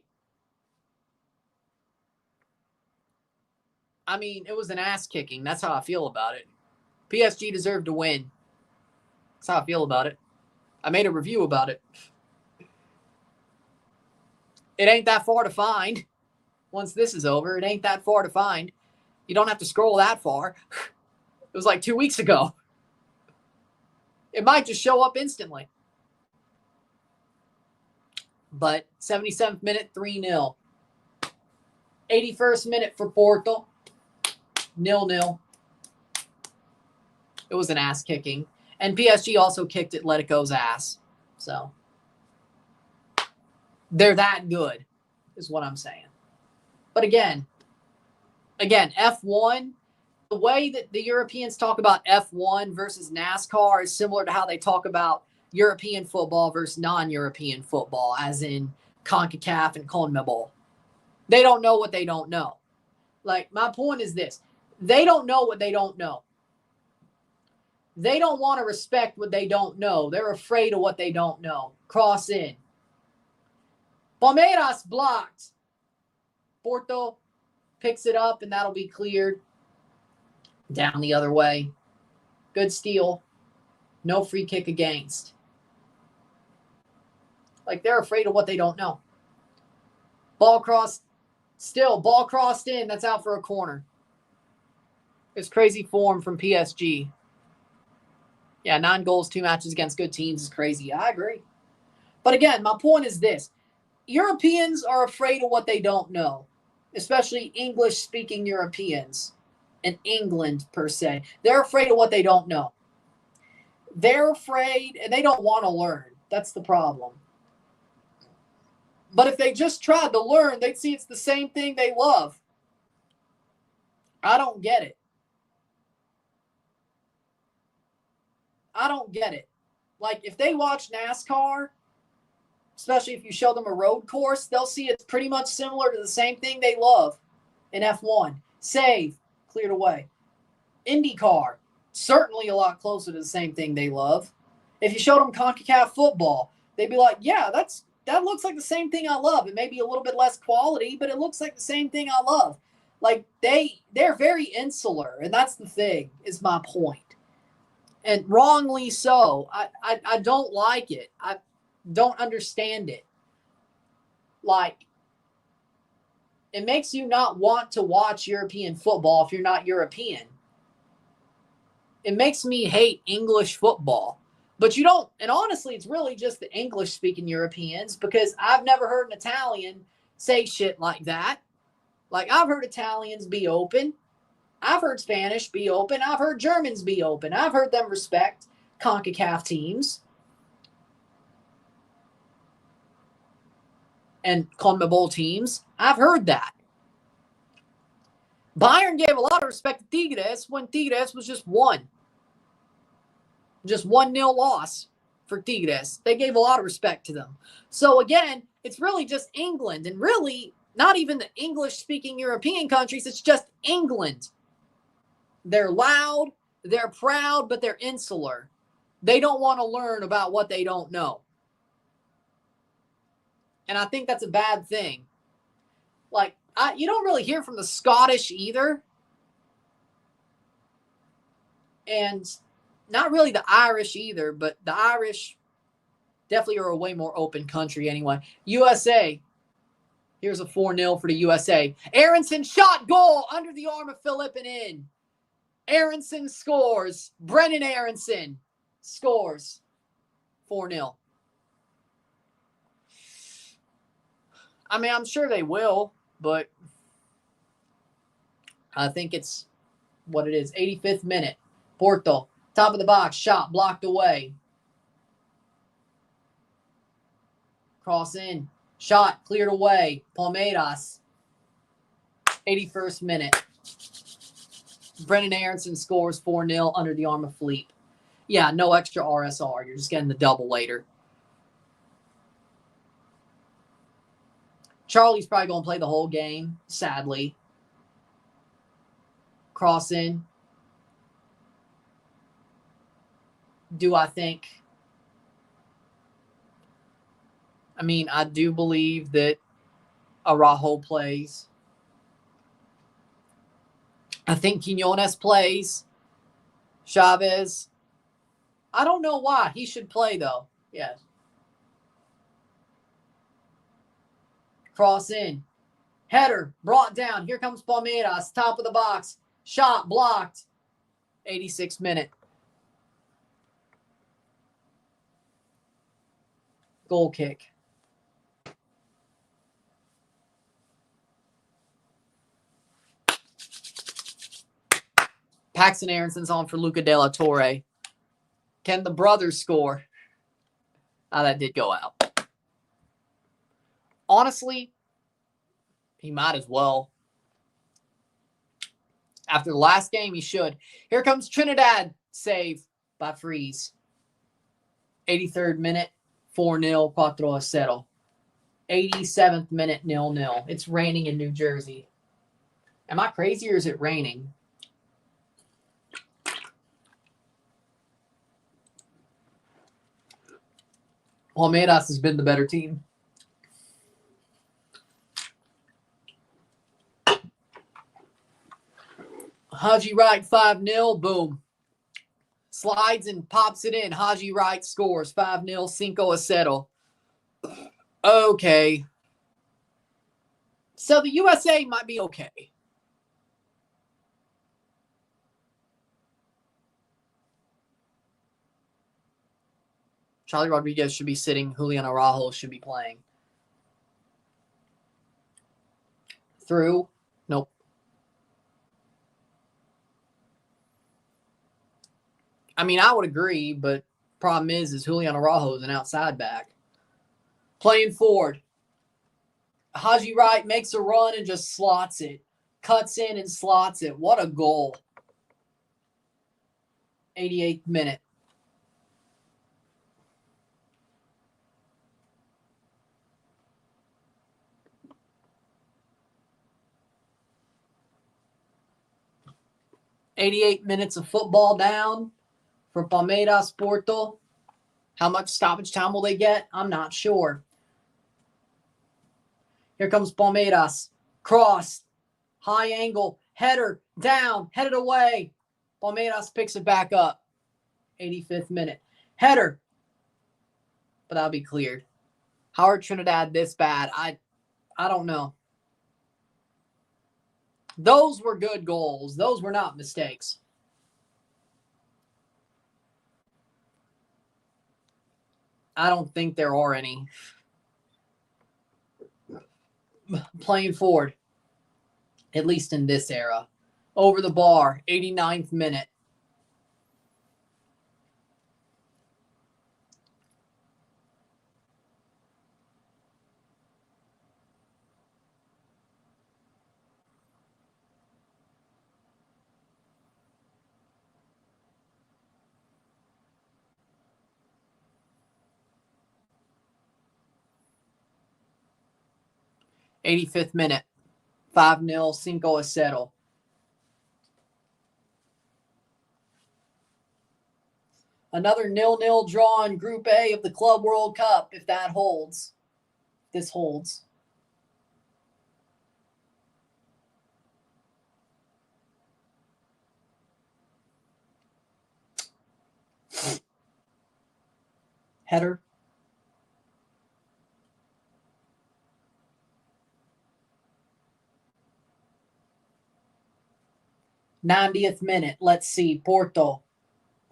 I mean, it was an ass-kicking. That's how I feel about it. PSG deserved to win. That's how I feel about it. I made a review about it. It ain't that far to find. Once this is over, it ain't that far to find. You don't have to scroll that far. It was like 2 weeks ago. It might just show up instantly. But 77th minute, 3-0. 81st minute for Porto. 0-0. It was an ass kicking. And PSG also kicked Atletico's ass. So they're that good, is what I'm saying. But again, F1, the way that the Europeans talk about F1 versus NASCAR is similar to how they talk about European football versus non-European football, as in CONCACAF and CONMEBOL. They don't know what they don't know. Like, my point is this. They don't know what they don't know. They don't want to respect what they don't know. They're afraid of what they don't know. Cross in. Palmeiras blocked. Porto picks it up, and that'll be cleared. Down the other way. Good steal. No free kick against. Like, they're afraid of what they don't know. Ball crossed. Still, ball crossed in. That's out for a corner. It's crazy form from PSG. Yeah, 9 goals, 2 matches against good teams is crazy. I agree. But again, my point is this. Europeans are afraid of what they don't know, especially English-speaking Europeans in England, per se. They're afraid of what they don't know. They're afraid, and they don't want to learn. That's the problem. But if they just tried to learn, they'd see it's the same thing they love. I don't get it. I don't get it. Like, if they watch NASCAR, especially if you show them a road course, they'll see it's pretty much similar to the same thing they love in F1. Save, cleared away. IndyCar, certainly a lot closer to the same thing they love. If you showed them CONCACAF football, they'd be like, yeah, that looks like the same thing I love. It may be a little bit less quality, but it looks like the same thing I love. Like, they're very insular, and that's the thing, is my point. And wrongly so. I don't like it. I don't understand it. Like, it makes you not want to watch European football if you're not European. It makes me hate English football. But you don't, and honestly, it's really just the English-speaking Europeans, because I've never heard an Italian say shit like that. Like, I've heard Italians be open. I've heard Spanish be open. I've heard Germans be open. I've heard them respect CONCACAF teams and CONMEBOL teams. I've heard that. Bayern gave a lot of respect to Tigres when Tigres was just 1. Just 1-0 loss for Tigres. They gave a lot of respect to them. So again, it's really just England, and really not even the English-speaking European countries. It's just England. They're loud, they're proud, but they're insular. They don't want to learn about what they don't know. And I think that's a bad thing. Like, you don't really hear from the Scottish either. And not really the Irish either, but the Irish definitely are a way more open country anyway. USA. Here's a 4-0 for the USA. Aronson shot, goal under the arm of Philipp and in. Aronson scores. Brennan Aronson scores. 4-0. I mean, I'm sure they will, but I think it's what it is. 85th minute. Porto, top of the box, shot blocked away. Cross in, shot cleared away. Palmeiras. 81st minute. Brendan Aronson scores 4-0 under the arm of Fleet. Yeah, no extra RSR. You're just getting the double later. Charlie's probably going to play the whole game, sadly. Cross in. Do I think? I mean, I do believe that Araujo plays. I think Quinones plays. Chavez. I don't know why. He should play, though. Yes. Cross in. Header brought down. Here comes Palmeiras. Top of the box. Shot blocked. 86th minute. Goal kick. Paxton Aronson's on for Luca De La Torre. Can the brothers score? That did go out. Honestly, he might as well. After the last game, he should. Here comes Trinidad. Save by Freeze. 83rd minute, 4-0, 4-0. 87th minute, 0-0. It's raining in New Jersey. Am I crazy or is it raining? Palmeiras has been the better team. Haji Wright 5-0. Boom. Slides and pops it in. Haji Wright scores 5-0. 5-0. Okay. So the USA might be okay. Charlie Rodriguez should be sitting. Julian Araujo should be playing. Through. Nope. I mean, I would agree, but problem is Julian Araujo is an outside back. Playing forward. Haji Wright makes a run and just slots it. Cuts in and slots it. What a goal. 88th minute. $88 minutes of football down for Palmeiras Porto. How much stoppage time will they get? I'm not sure. Here comes Palmeiras. Cross. High angle. Header. Down. Headed away. Palmeiras picks it back up. 85th minute. Header. But that'll be cleared. How are Trinidad this bad? I don't know. Those were good goals. Those were not mistakes. I don't think there are any. Playing forward, at least in this era. Over the bar, 89th minute. '85th minute. 5-0, 5-0. Another 0-0 draw in Group A of the Club World Cup, if that holds. This holds. Header. '90th minute. Let's see. Porto.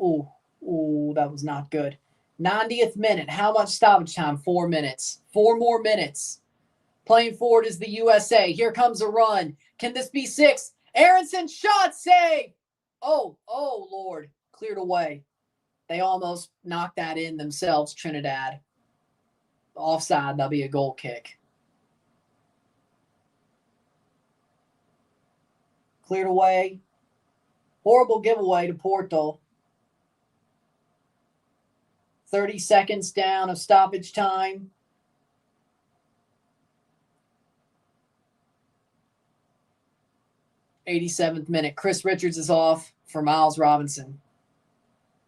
Ooh, that was not good. '90th minute. How much stoppage time? 4 minutes. 4 more minutes. Playing forward is the USA. Here comes a run. Can this be 6? Aronson shot save. Oh, Lord. Cleared away. They almost knocked that in themselves, Trinidad. Offside, that'll be a goal kick. Cleared away. Horrible giveaway to Porto. 30 seconds down of stoppage time. '87th minute. Chris Richards is off for Miles Robinson.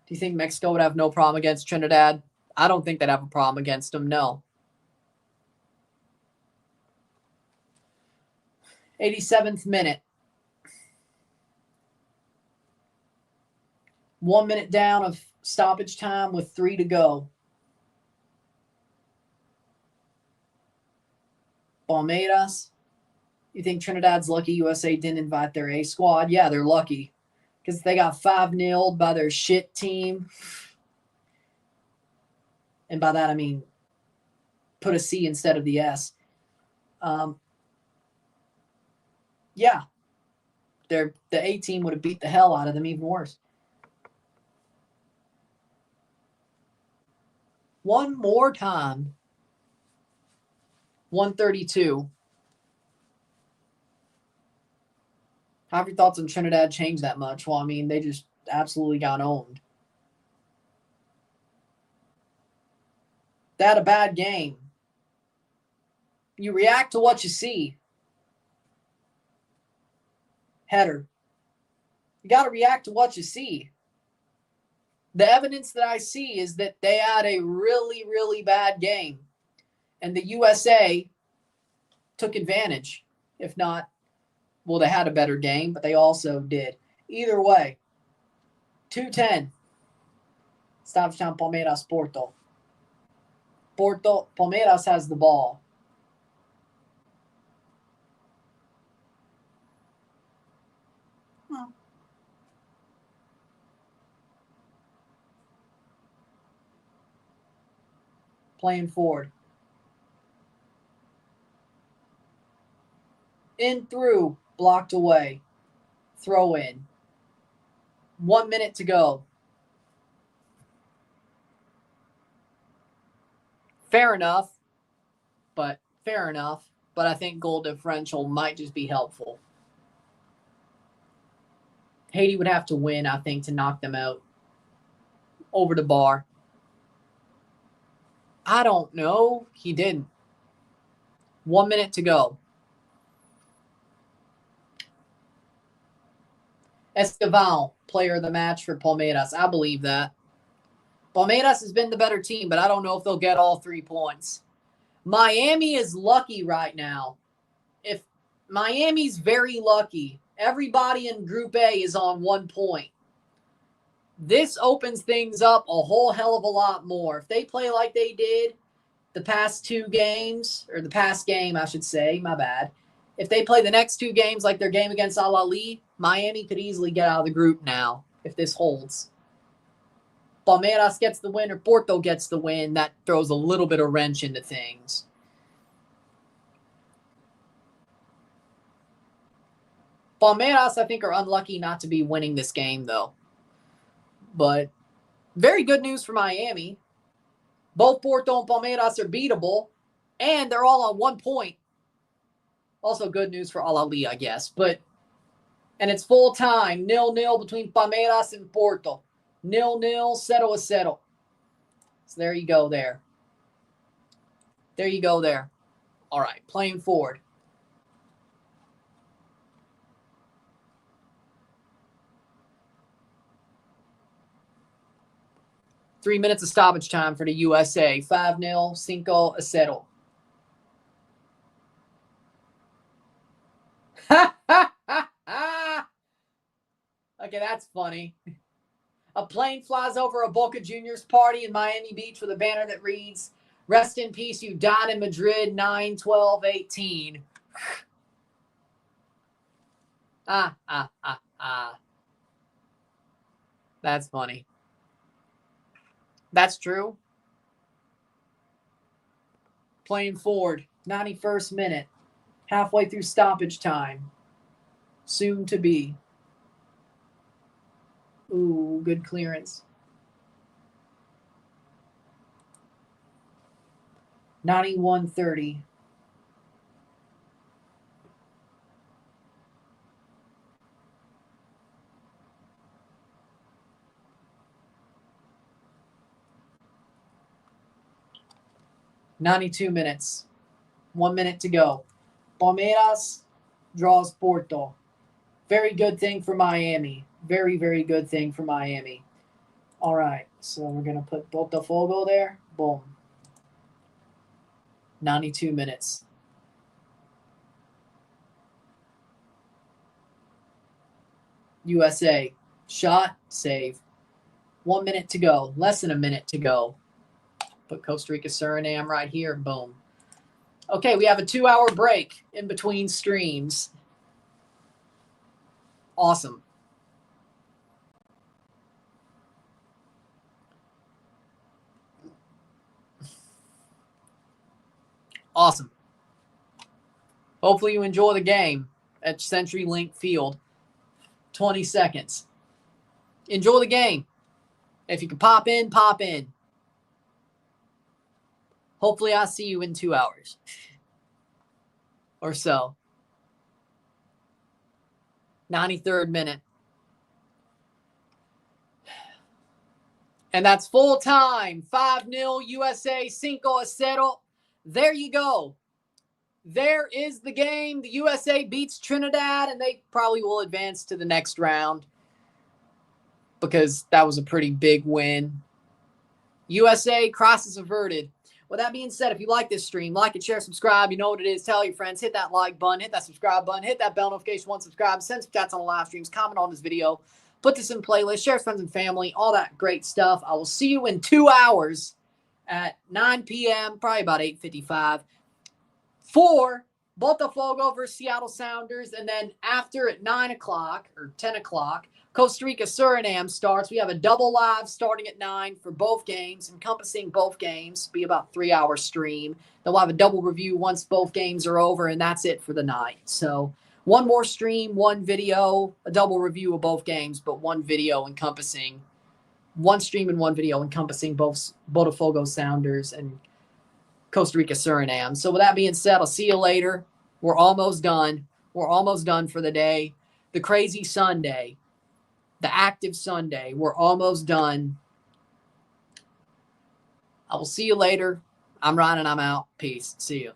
Do you think Mexico would have no problem against Trinidad? I don't think they'd have a problem against them, no. 87th minute. 1 minute down of stoppage time with 3 to go. Palmeiras. You think Trinidad's lucky USA didn't invite their A squad? Yeah, they're lucky. Because they got 5-0'd by their shit team. And by that, I mean put a C instead of the S. Yeah. The A team would have beat the hell out of them, even worse. One more time. 132. How have your thoughts on Trinidad changed that much? Well, I mean, they just absolutely got owned. They had a bad game. You react to what you see. Header. You got to react to what you see. The evidence that I see is that they had a really, really bad game. And the USA took advantage. If not, well, they had a better game, but they also did. Either way, 2-10. Stoppage time, Palmeiras, Porto. Palmeiras has the ball. Playing forward. In through, blocked away. Throw in. 1 minute to go. Fair enough. But I think goal differential might just be helpful. Haiti would have to win, I think, to knock them out. Over the bar. I don't know. He didn't. 1 minute to go. Escoval, player of the match for Palmeiras. I believe that. Palmeiras has been the better team, but I don't know if they'll get all 3 points. Miami is lucky right now. If Miami's very lucky, everybody in Group A is on 1 point. This opens things up a whole hell of a lot more. If they play like they did the past 2 games, or the past game, I should say, my bad. If they play the next 2 games like their game against Al Ahly, Miami could easily get out of the group now if this holds. Palmeiras gets the win or Porto gets the win. That throws a little bit of wrench into things. Palmeiras, I think, are unlucky not to be winning this game, though. But very good news for Miami. Both Porto and Palmeiras are beatable, and they're all on 1 point. Also good news for Al Ahly, I guess. And it's full time, 0-0 between Palmeiras and Porto. 0-0, 0-0. So there you go there. There you go there. All right, playing forward. Three minutes of stoppage time for the USA. 5-0, 5-0. Okay, that's funny. A plane flies over a Boca Juniors party in Miami Beach with a banner that reads, "Rest in peace, you died in Madrid, 9/12/18." That's funny. That's true. Playing forward. 91st minute. Halfway through stoppage time. Soon to be. Ooh, good clearance. 91-30. "92 minutes. 1 minute to go. Palmeiras draws Porto. Very good thing for Miami. Very, very good thing for Miami. All right, so we're going to put Botafogo there. Boom. 92 minutes. USA. Shot, save. 1 minute to go. Less than a minute to go. Put Costa Rica, Suriname right here. Boom. Okay, we have a 2-hour break in between streams. Awesome. Awesome. Hopefully you enjoy the game at CenturyLink Field. 20 seconds. Enjoy the game. If you can pop in, pop in. Hopefully I'll see you in 2 hours or so. 93rd minute. And that's full time. 5-0 USA, 5-0. There you go. There is the game. The USA beats Trinidad, and they probably will advance to the next round because that was a pretty big win. USA, crisis averted. With that being said, if you like this stream, like it, share, subscribe. You know what it is. Tell your friends. Hit that like button. Hit that subscribe button. Hit that bell notification once subscribed. Send some chats on the live streams. Comment on this video. Put this in playlist. Share with friends and family. All that great stuff. I will see you in 2 hours at 9 p.m., probably about 8:55, for Botafogo versus Seattle Sounders. And then after at 9 o'clock or 10 o'clock, Costa Rica, Suriname starts. We have a double live starting at 9 for both games, encompassing both games. Be about 3-hour stream. Then we'll have a double review once both games are over, and that's it for the night. So one more stream, one video, a double review of both games, but one video encompassing one stream and one video encompassing both Botafogo Sounders and Costa Rica, Suriname. So with that being said, I'll see you later. We're almost done. We're almost done for the day. The crazy Sunday. The active Sunday. We're almost done. I will see you later. I'm Ryan and I'm out. Peace. See you.